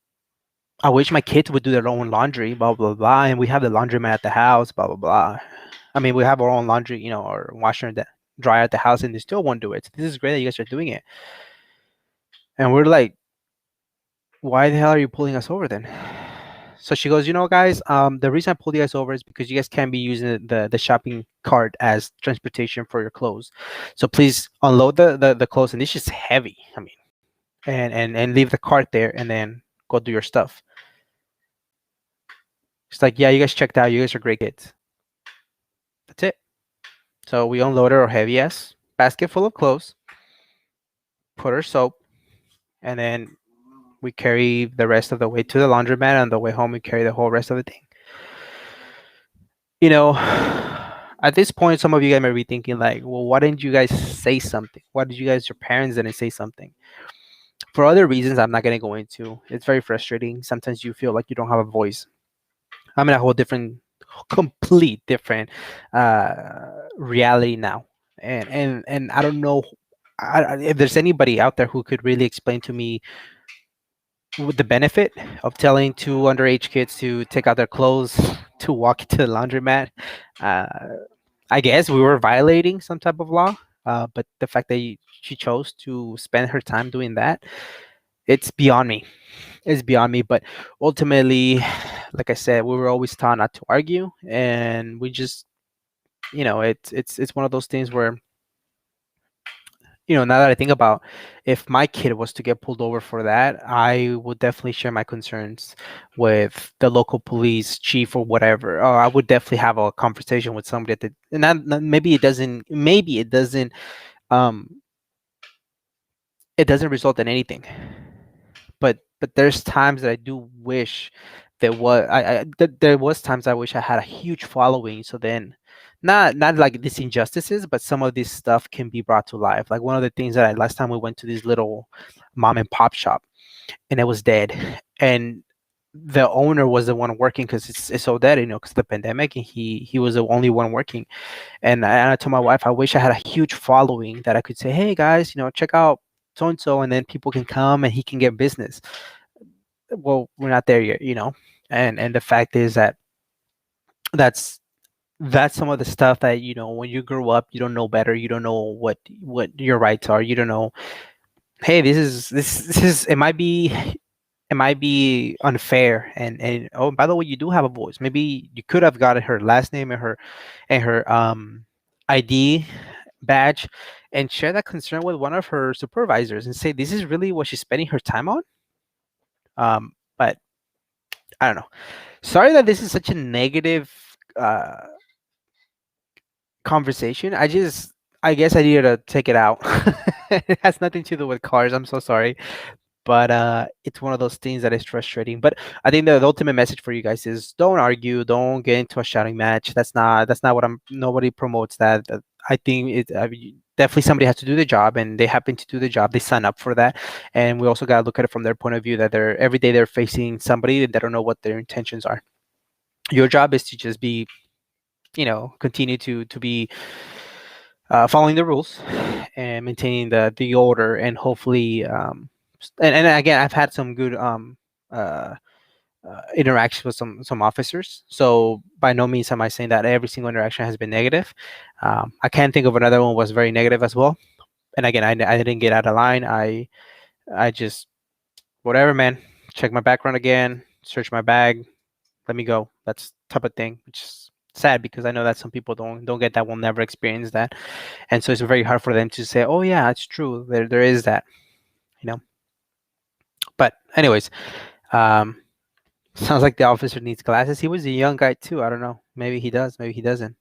I wish my kids would do their own laundry, blah, blah, blah. And we have the laundromat at the house, blah, blah, blah. I mean, we have our own laundry, or washer and dryer at the house, and they still won't do it. So this is great that you guys are doing it. And we're like, why the hell are you pulling us over then? So she goes, guys, the reason I pulled you guys over is because you guys can't be using the shopping cart as transportation for your clothes. So please unload the clothes, and it's just heavy. I mean, and leave the cart there, and then go do your stuff. It's like, yeah, you guys checked out. You guys are great kids. That's it. So we unloaded our heavy ass basket full of clothes, put our soap, and then we carry the rest of the way to the laundromat. On the way home, we carry the whole rest of the thing. At this point, some of you guys might be thinking like, well, why didn't you guys say something? Why did your parents didn't say something? For other reasons I'm not going to go into. It's very frustrating. Sometimes you feel like you don't have a voice. I'm in a complete different reality now. And I don't know if there's anybody out there who could really explain to me with the benefit of telling two underage kids to take out their clothes to walk into the laundromat. I guess we were violating some type of law, but the fact that she chose to spend her time doing that, it's beyond me. It's beyond me. But ultimately, like I said, we were always taught not to argue, and we just, it's one of those things where, now that I think about, if my kid was to get pulled over for that, I would definitely share my concerns with the local police chief or whatever. Or I would definitely have a conversation with somebody and maybe um, it doesn't result in anything. But there's times that I do wish there was times I wish I had a huge following. So then, not like these injustices, but some of this stuff can be brought to life. Like one of the things that last time we went to this little mom and pop shop, and it was dead, and the owner was the one working because it's so dead, because of the pandemic, and he was the only one working. And I told my wife, I wish I had a huge following that I could say, hey guys, check out so and so, and then people can come and he can get business. Well, we're not there yet, and the fact is that that's that's some of the stuff that, when you grow up, you don't know better. You don't know what your rights are. You don't know, hey, this is it might be unfair. And oh, by the way, you do have a voice. Maybe you could have gotten her last name and her ID badge, and share that concern with one of her supervisors and say, this is really what she's spending her time on. But I don't know. Sorry that this is such a negative conversation. I guess I needed to take it out. It has nothing to do with cars. I'm so sorry, but it's one of those things that is frustrating. But I think the ultimate message for you guys is don't argue, don't get into a shouting match. That's not what I'm. Nobody promotes that. I think definitely somebody has to do the job, and they happen to do the job. They sign up for that, and we also got to look at it from their point of view that they're every day they're facing somebody and they don't know what their intentions are. Your job is to just be, continue to be following the rules and maintaining the order, and hopefully and again, I've had some good uh, interactions with some officers, so by no means am I saying that every single interaction has been negative. I can't think of another one was very negative as well. And again, I didn't get out of line. I just, whatever, man, check my background again, search my bag, let me go. That's type of thing, which is sad because I know that some people don't get that, will never experience that, and so it's very hard for them to say, "Oh yeah, it's true. There is that," you know. But anyways, um, sounds like the officer needs glasses. He was a young guy too. I don't know. Maybe he does. Maybe he doesn't.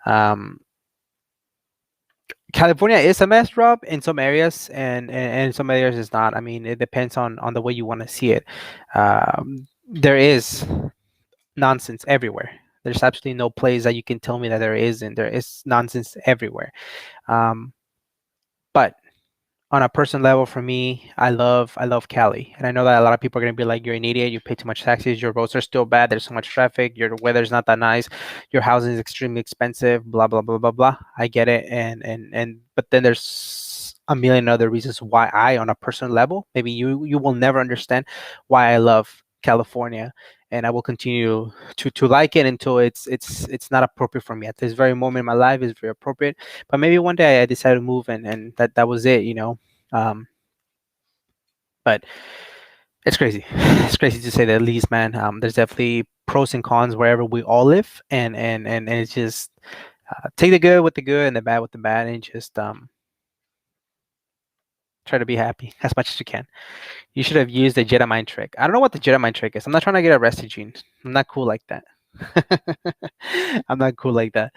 Um, California is a mess, Rob, in some areas, and in some areas it's not. I mean, it depends on the way you want to see it. There is nonsense everywhere. There's absolutely no place that you can tell me that there isn't. There is nonsense everywhere. Um, but on a personal level, for me, I love Cali, and I know that a lot of people are gonna be like, "You're an idiot. You pay too much taxes. Your roads are still bad. There's so much traffic. Your weather's not that nice. Your housing is extremely expensive. Blah blah blah blah blah." I get it, and but then there's a million other reasons why on a personal level, maybe you will never understand why I love California, and I will continue to like it until it's not appropriate for me at this very moment in my life. Is very appropriate, but maybe one day I decided to move, and that was it, but it's crazy. It's crazy to say the least, man. There's definitely pros and cons wherever we all live, and it's just take the good with the good and the bad with the bad, and just try to be happy as much as you can. You should have used the Jedi mind trick. I don't know what the Jedi mind trick is. I'm not trying to get arrested, Gene. I'm not cool like that. I'm not cool like that.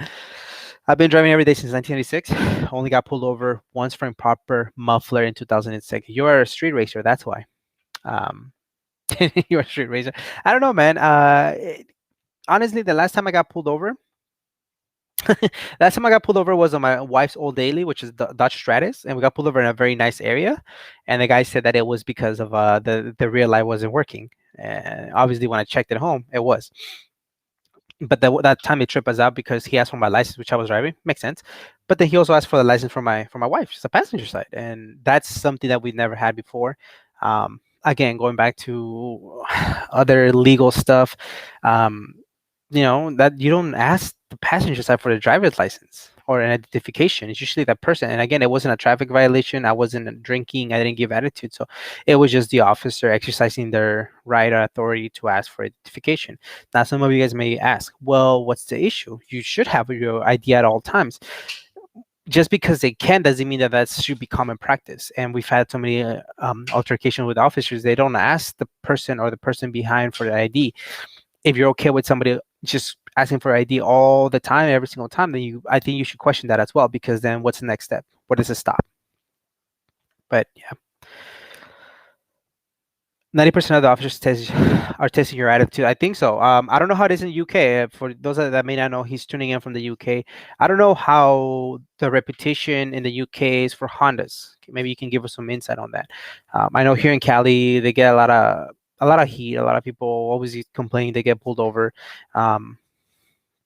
I've been driving every day since 1996. Only got pulled over once for improper muffler in 2006. You are a street racer, that's why. Um, you're a street racer. I don't know, man. Honestly, the last time I got pulled over, last time I got pulled over was on my wife's old daily, which is the Dodge Stratus, and we got pulled over in a very nice area. And the guy said that it was because of the rear light wasn't working. And obviously, when I checked it home, it was. But that time it tripped us out because he asked for my license, which I was driving. Makes sense. But then he also asked for the license for my wife. She's a passenger side, and that's something that we've never had before. Again, going back to other legal stuff, um, that you don't ask the passenger side for the driver's license or an identification. It's usually that person. And again, it wasn't a traffic violation. I wasn't drinking. I didn't give attitude. So it was just the officer exercising their right or authority to ask for identification. Now, some of you guys may ask, well, what's the issue? You should have your ID at all times. Just because they can doesn't mean that should be common practice. And we've had so many altercations with officers. They don't ask the person or the person behind for the ID. If you're okay with somebody just asking for ID all the time, every single time, then I think you should question that as well, because then what's the next step? What does it stop? But yeah, 90% of the officers are testing your attitude. I think so. I don't know how it is in the UK. For those that may not know, he's tuning in from the UK. I don't know how the reputation in the UK is for Hondas. Maybe you can give us some insight on that. I know here in Cali, they get a lot of heat. A lot of people always complain they get pulled over.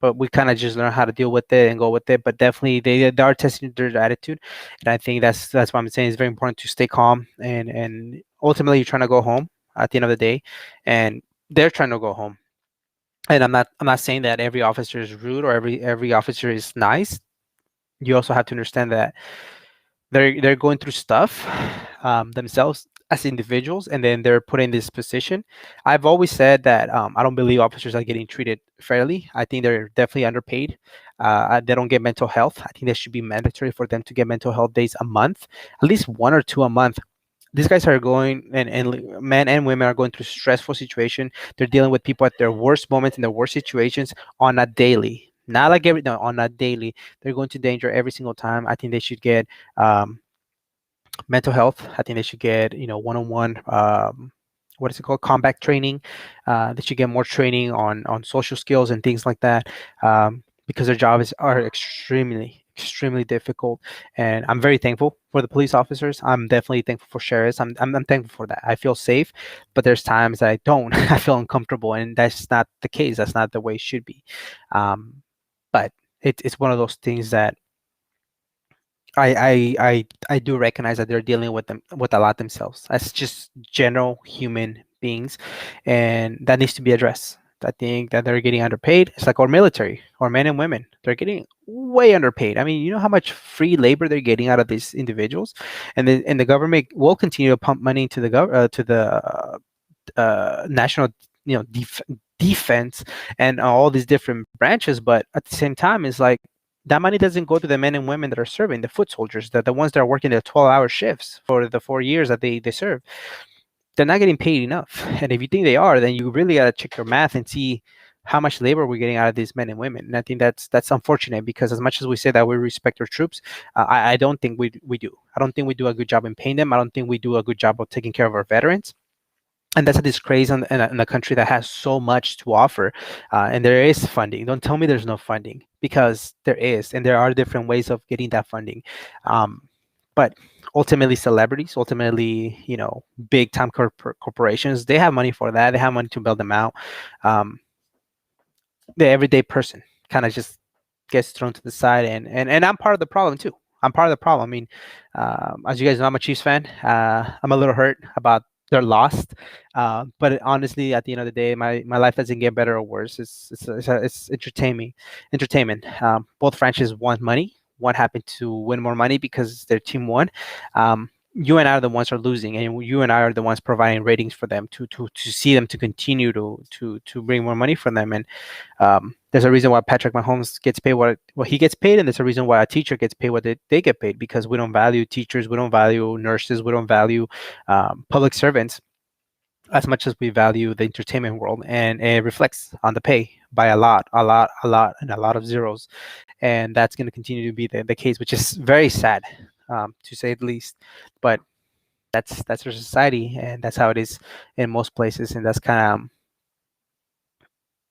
But we kind of just learn how to deal with it and go with it. But definitely they are testing their attitude, and I think that's why I'm saying it's very important to stay calm, and ultimately you're trying to go home at the end of the day, and they're trying to go home. And I'm not saying that every officer is rude or every officer is nice. You also have to understand that they're going through stuff themselves as individuals, and then they're put in this position. I've always said that I don't believe officers are getting treated fairly. I think they're definitely underpaid. They don't get mental health. I think that should be mandatory for them to get mental health days a month, at least 1 or 2 a month. These guys are going, and men and women are going through stressful situation. They're dealing with people at their worst moments in their worst situations on a daily. Not like every no, on a daily. They're going to danger every single time. I think they should get um, mental health. I think they should get one-on-one. What is it called? Combat training. They should get more training on social skills and things like that, because their jobs are extremely difficult. And I'm very thankful for the police officers. I'm definitely thankful for sheriffs. I'm thankful for that. I feel safe, but there's times that I don't. I feel uncomfortable, and that's not the case. That's not the way it should be. Um, but it's one of those things that I do recognize that they're dealing with them with a lot themselves as just general human beings, and that needs to be addressed. I think that they're getting underpaid. It's like our military, our men and women. They're getting way underpaid. I mean, you know how much free labor they're getting out of these individuals, and the government will continue to pump money to the national, defense and all these different branches. But at the same time, it's like that money doesn't go to the men and women that are serving, the foot soldiers, the ones that are working the 12-hour shifts for the 4 years that they serve. They're not getting paid enough. And if you think they are, then you really got to check your math and see how much labor we're getting out of these men and women. And I think that's unfortunate, because as much as we say that we respect our troops, I don't think we do. I don't think we do a good job in paying them. I don't think we do a good job of taking care of our veterans. And that's a disgrace in a country that has so much to offer, and there is funding. Don't tell me there's no funding, because there is, and there are different ways of getting that funding. But ultimately, celebrities, ultimately, big time corporations, they have money for that. They have money to build them out. um, the everyday person kind of just gets thrown to the side, and I'm part of the problem too. I'm part of the problem. I mean, as you guys know, I'm a Chiefs fan. I'm a little hurt about their loss, but honestly, at the end of the day, my life doesn't get better or worse. It's entertainment. Both franchises want money. One happened to win more money because their team won. You and I are the ones who are losing, and you and I are the ones providing ratings for them to see them to continue to bring more money for them. And there's a reason why Patrick Mahomes gets paid what he gets paid, and there's a reason why a teacher gets paid what they get paid, because we don't value teachers, we don't value nurses, we don't value public servants as much as we value the entertainment world, and it reflects on the pay by and a lot of zeros, and that's going to continue to be the case, which is very sad, to say the least. But that's our society, and that's how it is in most places, and that's kind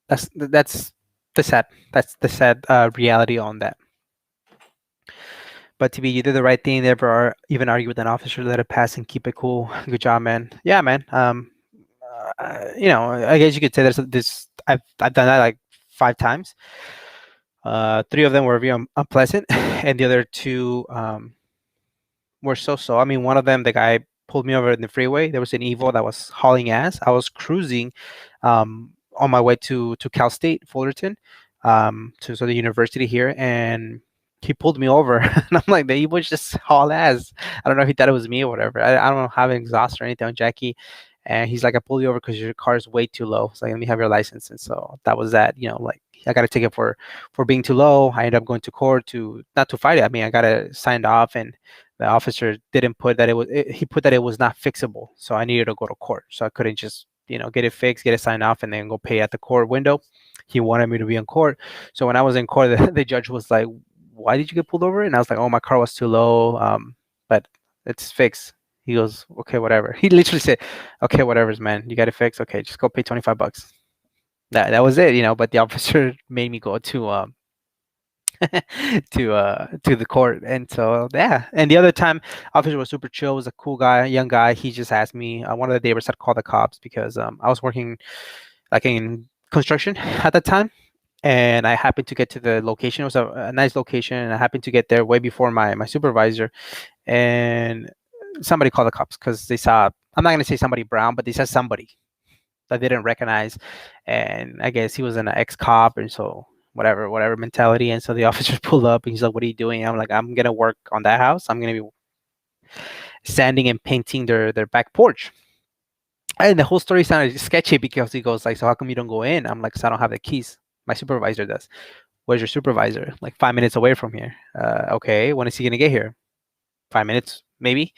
of that's the sad reality on that. But to be, you did the right thing. Never even argue with an officer. Let it pass and keep it cool. Good job, man. Yeah, man. I guess you could say there's this. I've done that like 5 times. Three of them were very unpleasant, and the other two were so. I mean, one of them, the guy pulled me over in the freeway. There was an Evo that was hauling ass. I was cruising on my way to Cal State Fullerton, to the university here, and he pulled me over, and I'm like, the Evo just haul ass. I don't know if he thought it was me or whatever. I don't have an exhaust or anything on Jackie. And he's like, I pulled you over because your car is way too low. So let me have your license. And so that was that. Like, I got a ticket for being too low. I ended up going to court to not to fight it. I mean, I got it signed off, and the officer didn't put that he put that it was not fixable. So I needed to go to court. So I couldn't just get it fixed, get it signed off, and then go pay at the court window. He wanted me to be in court. So when I was in court, the judge was like, "Why did you get pulled over?" And I was like, "Oh, my car was too low, but it's fixed." He goes, "Okay, whatever." He literally said, "Okay, whatever, man. You got it fixed. Okay, just go pay $25." That was it, But the officer made me go to to the court, and so yeah. And the other time, officer was super chill. Was a cool guy, young guy. He just asked me. One of the neighbors had called the cops because I was working like in construction at the time, and I happened to get to the location. It was a nice location, and I happened to get there way before my supervisor, and somebody called the cops because they saw, I'm not going to say somebody brown, but they said somebody that they didn't recognize. And I guess he was an ex-cop, and so whatever mentality. And so the officer pulled up, and he's like, "What are you doing?" I'm like, "I'm going to work on that house. I'm going to be sanding and painting their back porch." And the whole story sounded sketchy because he goes like, "So how come you don't go in?" I'm like, "So I don't have the keys. My supervisor does." "Where's your supervisor?" "Like 5 minutes away from here." Okay, when is he going to get here?" 5 minutes, maybe.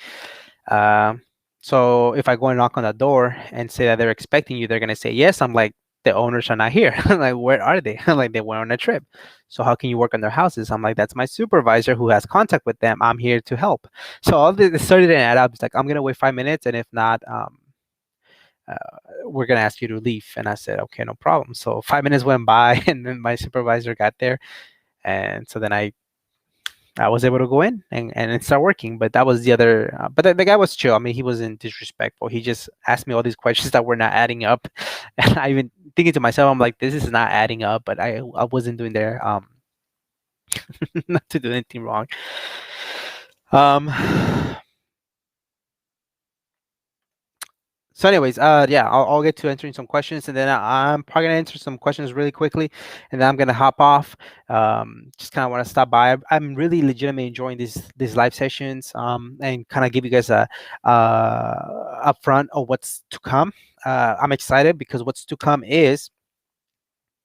So if I go and knock on the door and say that they're expecting you, they're gonna say yes. I'm like, the owners are not here. Like, where are they? Like, they went on a trip. So how can you work on their houses? I'm like, that's my supervisor who has contact with them. I'm here to help. So all this started to add up. It's like, I'm gonna wait 5 minutes, and if not, uh, we're gonna ask you to leave. And I said, okay, no problem. So 5 minutes went by, and then my supervisor got there, and so then I was able to go in and it start working. But that was the other. But the guy was chill. I mean, he wasn't disrespectful. He just asked me all these questions that were not adding up, and I even thinking to myself, I'm like, this is not adding up. But I wasn't doing there not to do anything wrong. Um, So, anyways, yeah, I'll get to answering some questions, and then I'm probably gonna answer some questions really quickly, and then I'm gonna hop off. Just kind of want to stop by. I'm really legitimately enjoying these live sessions, and kind of give you guys a upfront of what's to come. I'm excited because what's to come is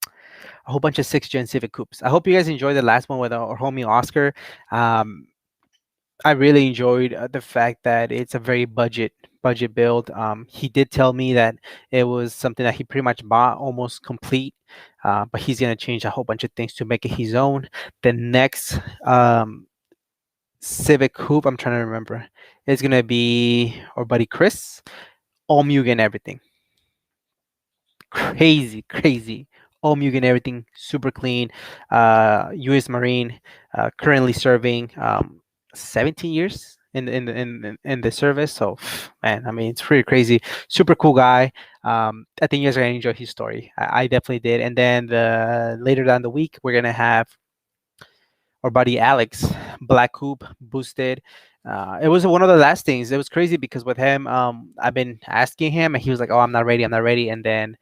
a whole bunch of 6th-gen Civic coupes. I hope you guys enjoyed the last one with our homie Oscar. Um, I really enjoyed the fact that it's a very budget build. He did tell me that it was something that he pretty much bought almost complete, but he's gonna change a whole bunch of things to make it his own. The next Civic Coupe, I'm trying to remember, is gonna be our buddy Chris, all Mugen everything, crazy. All Mugen everything, super clean. U.S. Marine, currently serving 17 years in the service. So man, I mean, it's pretty crazy. Super cool guy. I think you guys are gonna enjoy his story. I definitely did. And then later down the week, we're gonna have our buddy Alex, Black Coupe boosted. It was one of the last things. It was crazy because with him, I've been asking him, and he was like, "Oh, I'm not ready. I'm not ready." And then,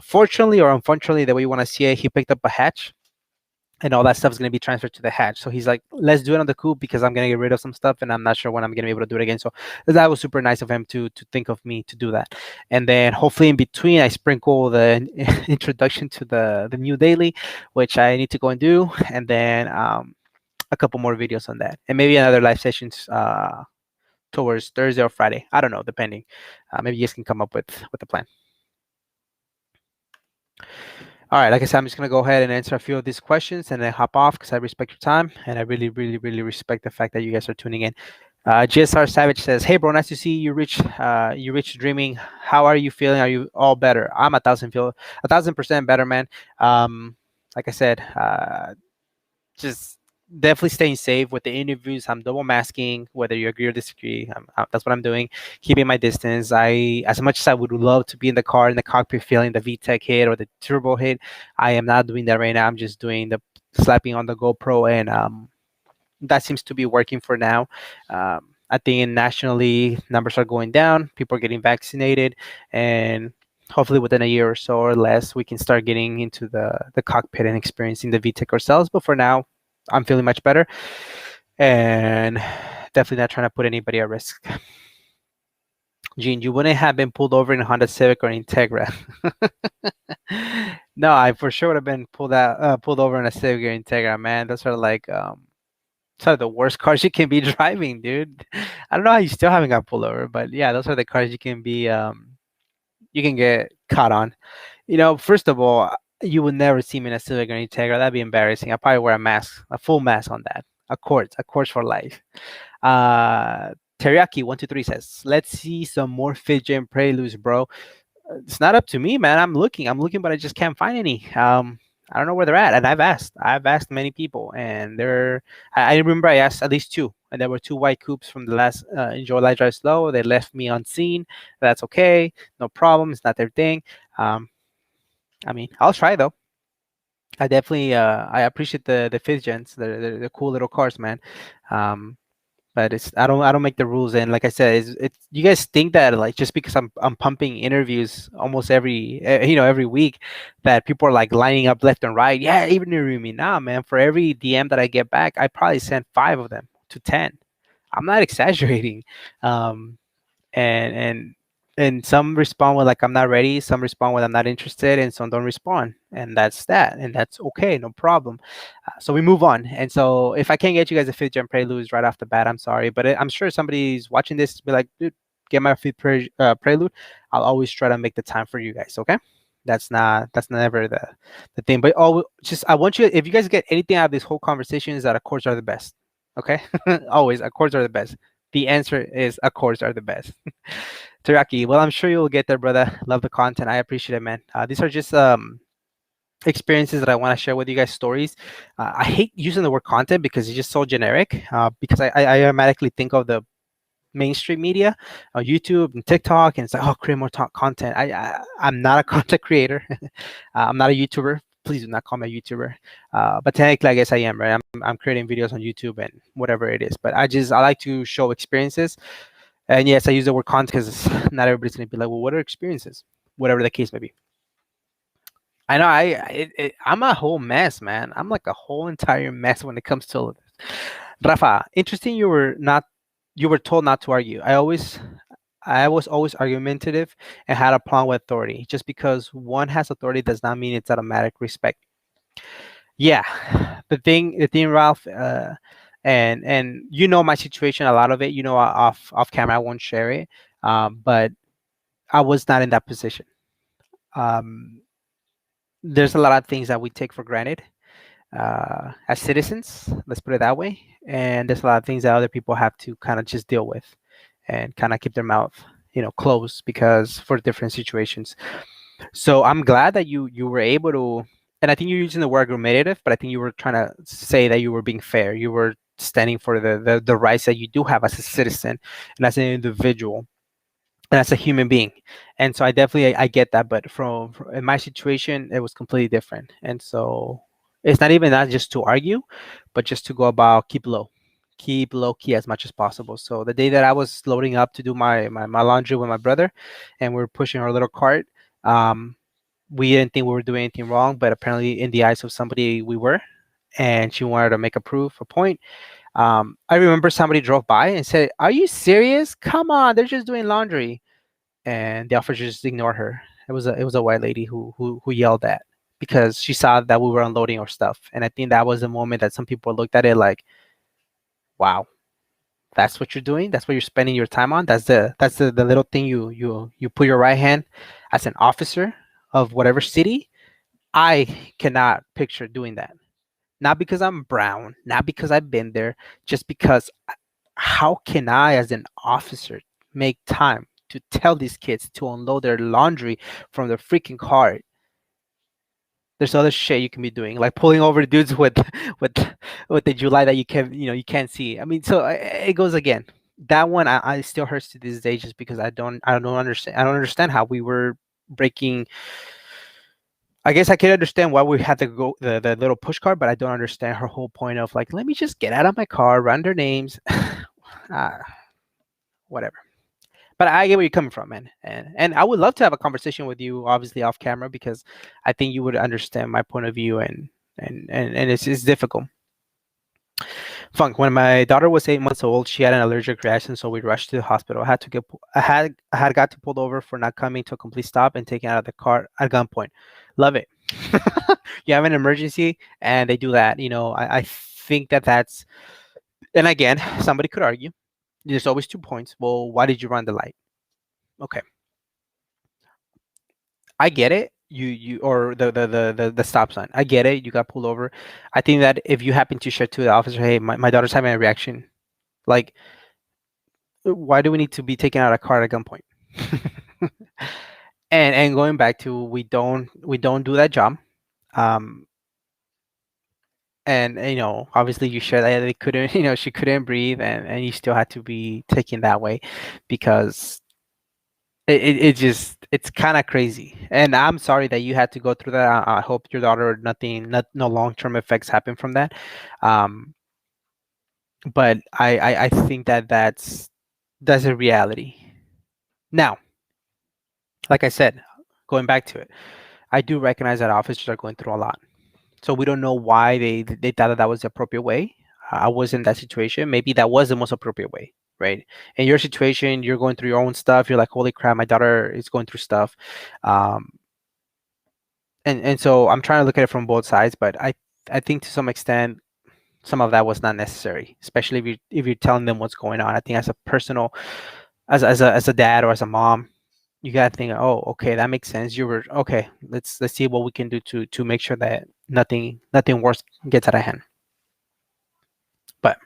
fortunately or unfortunately, the way you want to see it, he picked up a hatch, and all that stuff is going to be transferred to the hatch. So he's like, let's do it on the coupe because I'm going to get rid of some stuff, and I'm not sure when I'm going to be able to do it again. So that was super nice of him to think of me to do that. And then hopefully in between, I sprinkle the introduction to the new daily, which I need to go and do, and then a couple more videos on that, and maybe another live sessions towards Thursday or Friday. I don't know, depending. Maybe you guys can come up with a plan. All right, like I said, I'm just gonna go ahead and answer a few of these questions and then hop off because I respect your time and I really respect the fact that you guys are tuning in. GSR Savage says, "Hey bro, nice to see you reach dreaming. How are you feeling? Are you all better? I'm 1,000% better, man. Like I said, just definitely staying safe with the interviews. I'm double masking, whether you agree or disagree. That's what I'm doing. Keeping my distance. As much as I would love to be in the car, in the cockpit, feeling the VTEC hit or the turbo hit, I am not doing that right now. I'm just doing the slapping on the GoPro, and that seems to be working for now. I think nationally, numbers are going down. People are getting vaccinated, and hopefully within a year or so or less, we can start getting into the cockpit and experiencing the VTEC ourselves. But for now, I'm feeling much better, and definitely not trying to put anybody at risk. Gene, you wouldn't have been pulled over in a Honda Civic or Integra. No, I for sure would have been pulled over in a Civic or Integra, man. Those are like sort of the worst cars you can be driving, dude. I don't know how you still haven't got pulled over, but yeah, those are the cars you can be you can get caught on. First of all, you would never see me in a Civic or Integra. That'd be embarrassing. I probably wear a mask, a full mask on that. A course for life. Teriyaki123 says, "Let's see some more 5th-gen Preludes, bro." It's not up to me, man. I'm looking, but I just can't find any. I don't know where they're at, and I've asked many people, and I remember I asked at least two, and there were two white coupes from the last Enjoy Light Drive Slow. They left me unseen. That's okay, no problem. It's not their thing. I mean, I'll try though. I definitely I appreciate the 5th-gens. They're cool little cars, man. But I don't make the rules, and like I said, it's you guys think that like just because I'm pumping interviews almost every week, that people are like lining up left and right. Yeah, even interview me now, man. For every DM that I get back, I probably send 5 of them to 10. I'm not exaggerating. Um, and some respond with like I'm not ready, some respond with I'm not interested, and some don't respond, and that's that, and that's okay, no problem. So we move on. And so if I can't get you guys a 5th-gen Preludes right off the bat, I'm sorry, but I'm sure somebody's watching this be like, dude, get my prelude. I'll always try to make the time for you guys. Okay. That's never the thing. But just I want you, if you guys get anything out of this whole conversation, is that Accords are the best. Okay, always Accords are the best. The answer is Accords are the best. Teriyaki. Well, I'm sure you'll get there, brother. Love the content. I appreciate it, man. These are just experiences that I want to share with you guys. Stories. I hate using the word content because it's just so generic. Because I automatically think of the mainstream media, YouTube and TikTok, and it's like, oh, create more content. I'm not a content creator. I'm not a YouTuber. Please do not call me a YouTuber. But technically, I guess I am, right? I'm creating videos on YouTube and whatever it is. But I like to show experiences. And yes, I use the word content because not everybody's gonna be like, well, what are experiences? Whatever the case may be. I know I'm a whole mess, man. I'm like a whole entire mess when it comes to all of this. Rafa, interesting. You were told not to argue. I was always argumentative and had a problem with authority. Just because one has authority does not mean it's automatic respect. Yeah, the thing, Ralph, and you know my situation, a lot of it. You know, off camera, I won't share it. But I was not in that position. Um, there's a lot of things that we take for granted as citizens. Let's put it that way. And there's a lot of things that other people have to kind of just deal with, and kind of keep their mouth, closed because for different situations. So I'm glad that you were able to, and I think you're using the word argumentative, but I think you were trying to say that you were being fair. You were standing for the rights that you do have as a citizen and as an individual and as a human being. And so I definitely I get that, but from in my situation it was completely different. And so it's not even that just to argue, but just to go about keep low key as much as possible. So the day that I was loading up to do my laundry with my brother, and we were pushing our little cart, um, we didn't think we were doing anything wrong, but apparently in the eyes of somebody we were, and she wanted to make a point. I remember somebody drove by and said, "Are you serious? Come on, they're just doing laundry." And the officer just ignored her. It was a white lady who yelled at, because she saw that we were unloading our stuff. And I think that was the moment that some people looked at it like, "Wow, that's what you're doing? That's what you're spending your time on? That's the little thing you put your right hand as an officer of whatever city?" I cannot picture doing that. Not because I'm brown, not because I've been there, just because how can I, as an officer, make time to tell these kids to unload their laundry from their freaking car? There's other shit you can be doing, like pulling over dudes with with the July that you can't see. I mean, so it goes again. That one I still hurts to this day, just because I don't understand how we were breaking. I guess I can understand why we had to go the little push car, but I don't understand her whole point of like, let me just get out of my car, run their names, uh, whatever. But I get where you're coming from, man, and I would love to have a conversation with you, obviously off camera, because I think you would understand my point of view, and it's difficult. Funk. When my daughter was 8 months old, she had an allergic reaction, so we rushed to the hospital. I had got to pulled over for not coming to a complete stop and taken out of the car at gunpoint. Love it. You have an emergency, and they do that. I think that's, and again, somebody could argue. There's always 2 points. Well, why did you run the light? Okay, I get it. You or the stop sign. I get it. You got pulled over. I think that if you happen to share to the officer, hey, my daughter's having a reaction, like, why do we need to be taken out of a car at gunpoint? And going back to, we don't do that job. Um, and obviously you share that they couldn't, she couldn't breathe, and you still had to be taken that way, because it just, it's kind of crazy. And I'm sorry that you had to go through that. I hope your daughter, no long-term effects happen from that. um but I think that that's a reality. Now, like I said, going back to it, I do recognize that officers are going through a lot. So we don't know why they thought that that was the appropriate way. I was in that situation. Maybe that was the most appropriate way, right? In your situation, you're going through your own stuff. You're like, holy crap, my daughter is going through stuff. Um, and so I'm trying to look at it from both sides, but I think to some extent, some of that was not necessary, especially if you're telling them what's going on. I think as a personal, as a dad or as a mom, you gotta think, oh, okay, that makes sense. You were okay. Let's see what we can do to make sure that nothing worse gets out of hand. But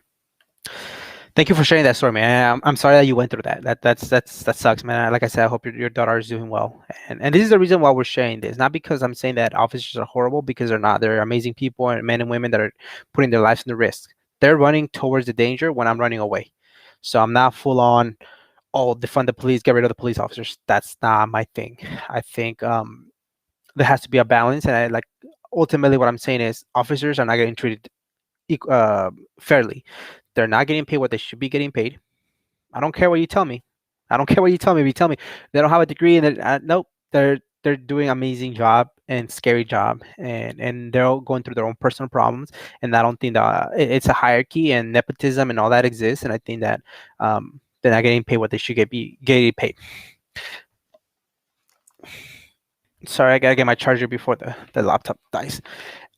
thank you for sharing that story, man. I'm sorry that you went through that. That sucks, man. Like I said, I hope your daughter is doing well. And this is the reason why we're sharing this. Not because I'm saying that officers are horrible, because they're not. They're amazing people and men and women that are putting their lives in the risk. They're running towards the danger when I'm running away. So I'm not full on, oh, defund the police, get rid of the police officers. That's not my thing. I think there has to be a balance, and I like ultimately what I'm saying is officers are not getting treated fairly. They're not getting paid what they should be getting paid. I don't care what you tell me. I don't care what you tell me. If you tell me they don't have a degree and nope, they're doing amazing job and scary job, and they're all going through their own personal problems. And I don't think that it's a hierarchy and nepotism and all that exists. And I think that they're not getting paid what they should be getting paid. Sorry, I gotta get my charger before the laptop dies.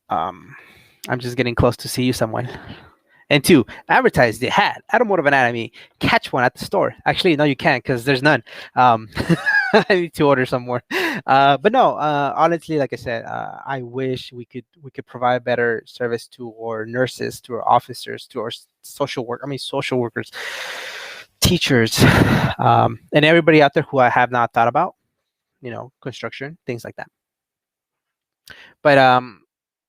Um, I'm just getting close to see you, someone. And two, advertise the hat, automotive anatomy. Catch one at the store. Actually, no, you can't because there's none. Um, I need to order some more. But no, honestly, like I said, I wish we could provide better service to our nurses, to our officers, to our social workers, teachers, and everybody out there who I have not thought about. Construction, things like that. But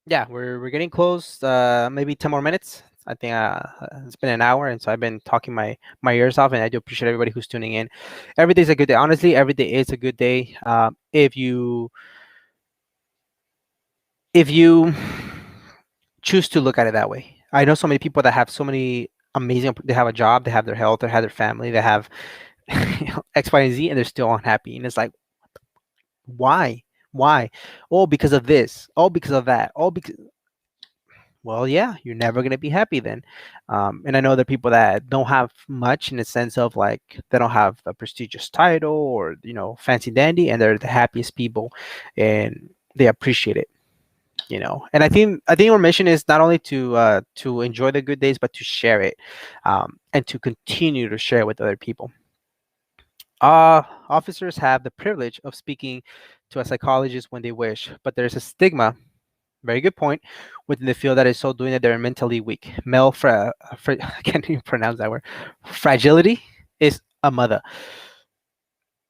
yeah, we're getting close. Maybe 10 more minutes. I think it's been an hour, and so I've been talking my ears off, and I do appreciate everybody who's tuning in. Every day's a good day. Honestly, every day is a good day. If you choose to look at it that way. I know so many people that have so many amazing. They have a job, they have their health, they have their family, they have X, Y, and Z, and they're still unhappy. And it's like, why? Why? Oh, because of this. Oh, because of that. Oh, because, well, yeah, you're never going to be happy then. And I know there are people that don't have much in the sense of like they don't have a prestigious title or, fancy dandy, and they're the happiest people and they appreciate it. And I think our mission is not only to enjoy the good days, but to share it, and to continue to share it with other people. Officers have the privilege of speaking to a psychologist when they wish, but there's a stigma, very good point, within the field that is so doing that they're mentally weak. I can't even pronounce that word. Fragility is a mother.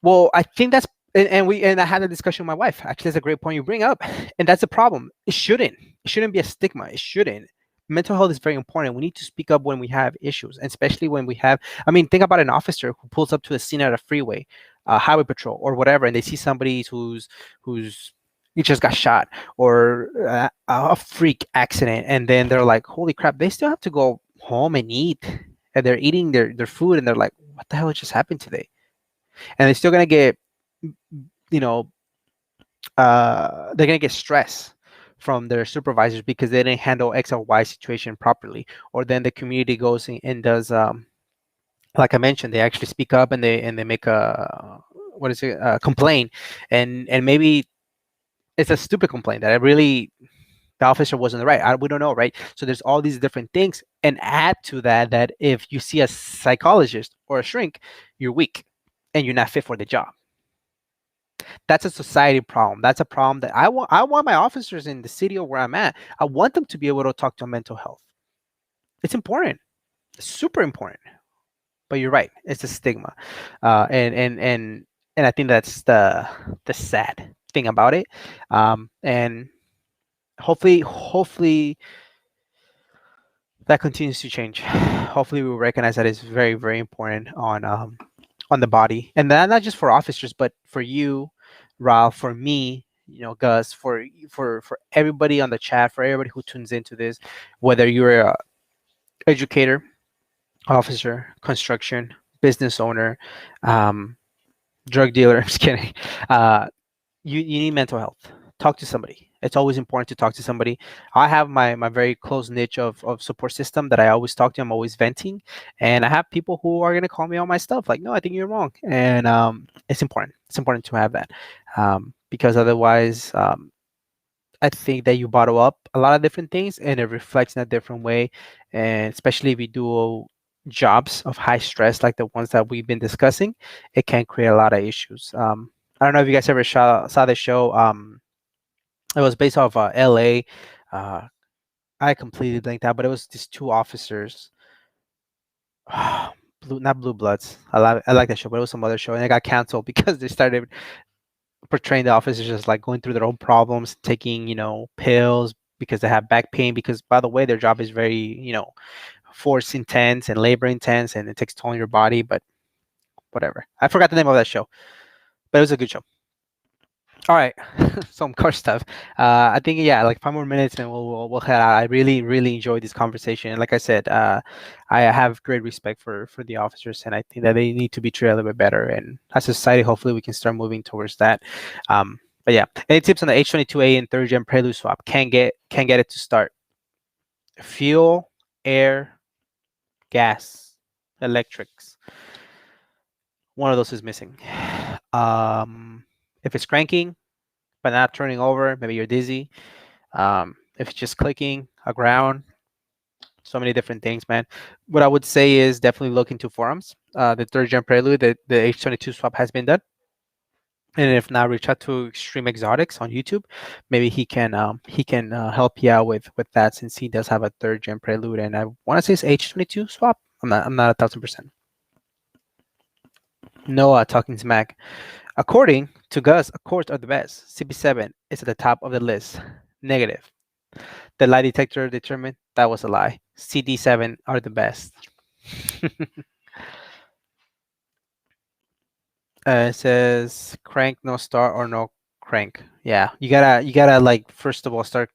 Well, I think that's and I had a discussion with my wife. Actually, that's a great point you bring up, and that's the problem. It shouldn't be a stigma. It shouldn't. Mental health is very important. We need to speak up when we have issues, and especially when we have. I mean, think about an officer who pulls up to a scene at a freeway, highway patrol, or whatever, and they see somebody who's he just got shot, or a freak accident, and then they're like, "Holy crap!" They still have to go home and eat, and they're eating their food, and they're like, "What the hell just happened today?" And they're still gonna get, you know, they're gonna get stress from their supervisors because they didn't handle X or Y situation properly, or then the community goes and does, like I mentioned, they actually speak up and they make a, what is it, a complaint, and maybe it's a stupid complaint that it really the officer wasn't right. We don't know, right? So there's all these different things, and add to that if you see a psychologist or a shrink, you're weak and you're not fit for the job. That's a society problem. That's a problem that I want my officers in the city or where I'm at. I want them to be able to talk to mental health. It's important. It's super important. But you're right. It's a stigma, and I think that's the sad thing about it. And hopefully that continues to change. Hopefully we recognize that it's very, very important on the body, and that not just for officers, but for you, Ralph, for me, Gus, for everybody on the chat, for everybody who tunes into this, whether you're a educator, officer, construction, business owner, um, drug dealer. I'm just kidding. You need mental health. Talk to somebody. It's always important to talk to somebody. I have my very close niche of support system that I always talk to. I'm always venting, and I have people who are gonna call me on my stuff. Like, no, I think you're wrong, and it's important. It's important to have that, because otherwise, I think that you bottle up a lot of different things, and it reflects in a different way, and especially if you do jobs of high stress, like the ones that we've been discussing, it can create a lot of issues. I don't know if you guys ever saw the show. It was based off LA. Uh, I completely blanked out, but it was these two officers. Not Blue Bloods. I like that show, but it was some other show, and it got canceled because they started portraying the officers just like going through their own problems, taking pills because they have back pain. Because by the way, their job is very force intense and labor intense, and it takes toll on your body. But whatever, I forgot the name of that show, but it was a good show. All right, some car stuff. I think yeah, like 5 more minutes, and we'll head out. I really enjoyed this conversation. And like I said, I have great respect for the officers, and I think that they need to be treated a little bit better. And as a society, hopefully, we can start moving towards that. But yeah, any tips on the H22A and third gen Prelude swap? Can't get it to start. Fuel, air, gas, electrics. One of those is missing. If it's cranking but not turning over, maybe you're dizzy. If it's just clicking, aground, so many different things, man. What I would say is definitely look into forums. The third gen Prelude, the H22 swap has been done. And if not, reach out to Extreme Exotics on YouTube. Maybe he can help you out with that, since he does have a third gen Prelude, and I want to say it's H22 swap. I'm not 1,000%. Noah talking smack. According to Gus, Accords are the best. CB7 is at the top of the list. Negative. The lie detector determined that was a lie. CD7 are the best. It says crank, no start, or no crank. Yeah, you gotta like first of all start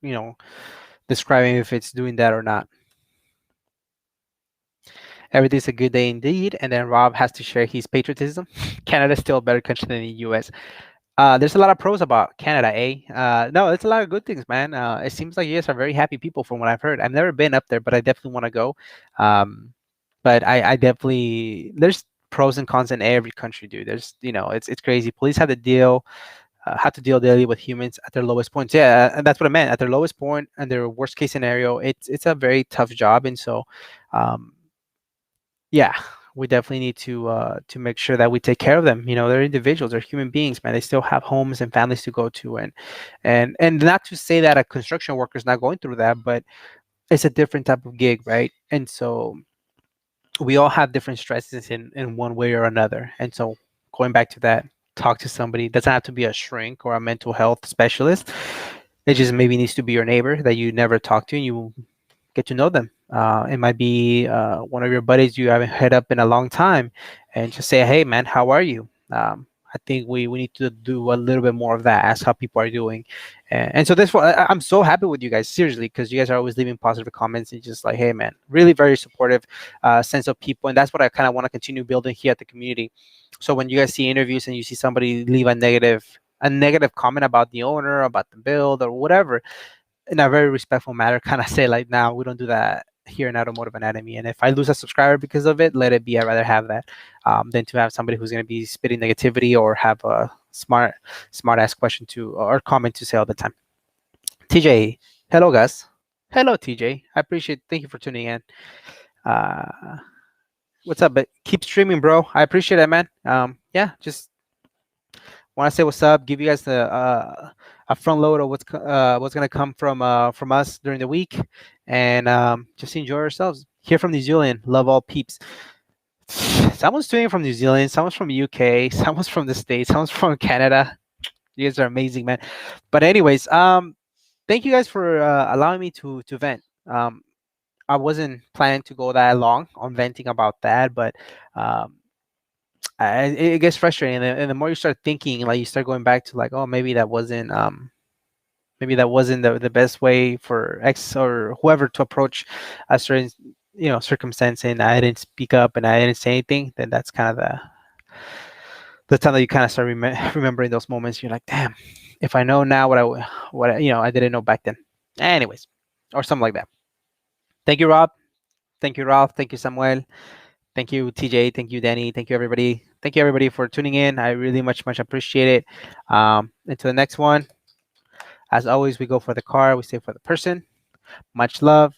describing if it's doing that or not. Everything's a good day indeed. And then Rob has to share his patriotism. Canada's still a better country than the US. There's a lot of pros about Canada, eh? No, it's a lot of good things, man. It seems like you guys are very happy people from what I've heard. I've never been up there, but I definitely want to go. But I definitely, there's pros and cons in every country, dude. There's, it's crazy. Police have to deal daily with humans at their lowest points. Yeah, and that's what I meant. At their lowest point and their worst case scenario, it's a very tough job. And so, yeah, we definitely need to make sure that we take care of them. They're individuals, they're human beings, man. They still have homes and families to go to, and not to say that a construction worker is not going through that, but it's a different type of gig, right? And so we all have different stresses in one way or another. And so going back to that, talk to somebody. It doesn't have to be a shrink or a mental health specialist. It just maybe needs to be your neighbor that you never talk to, and you get to know them. It might be one of your buddies you haven't hit up in a long time, and just say, hey man, how are you? I think we need to do a little bit more of that, ask how people are doing. And so that's what I'm so happy with you guys, seriously, because you guys are always leaving positive comments and just like, hey man, really very supportive sense of people. And that's what I kind of want to continue building here at the community. So when you guys see interviews and you see somebody leave a negative comment about the owner, about the build or whatever, in a very respectful manner, kind of say like, "Now we don't do that here in Automotive Anatomy." And if I lose a subscriber because of it, let it be. I'd rather have that than to have somebody who's going to be spitting negativity or have a smart ass question or comment to say all the time. TJ, hello guys. Hello TJ. I appreciate. Thank you for tuning in. What's up? But keep streaming, bro. I appreciate it, man. Yeah, just want to say what's up. Give you guys a front load of what's gonna come from us during the week, and just enjoy yourselves. Here from New Zealand, love all peeps. Someone's tuning from New Zealand, someone's from UK, someone's from the States, someone's from Canada. You guys are amazing, man. But anyways, thank you guys for allowing me to vent. I wasn't planning to go that long on venting about that, but it gets frustrating, and the more you start thinking, like you start going back to like, oh, maybe that wasn't the best way for X or whoever to approach a certain circumstance, and I didn't speak up and I didn't say anything. Then that's kind of the time that you kind of start remembering those moments. You're like, damn, if I know now what I didn't know back then. Anyways, or something like that. Thank you, Rob. Thank you, Ralph. Thank you, Samuel. Thank you, TJ. Thank you, Danny. Thank you, everybody. Thank you, everybody, for tuning in. I really much appreciate it. Until the next one, as always, we go for the car, we stay for the person. Much love.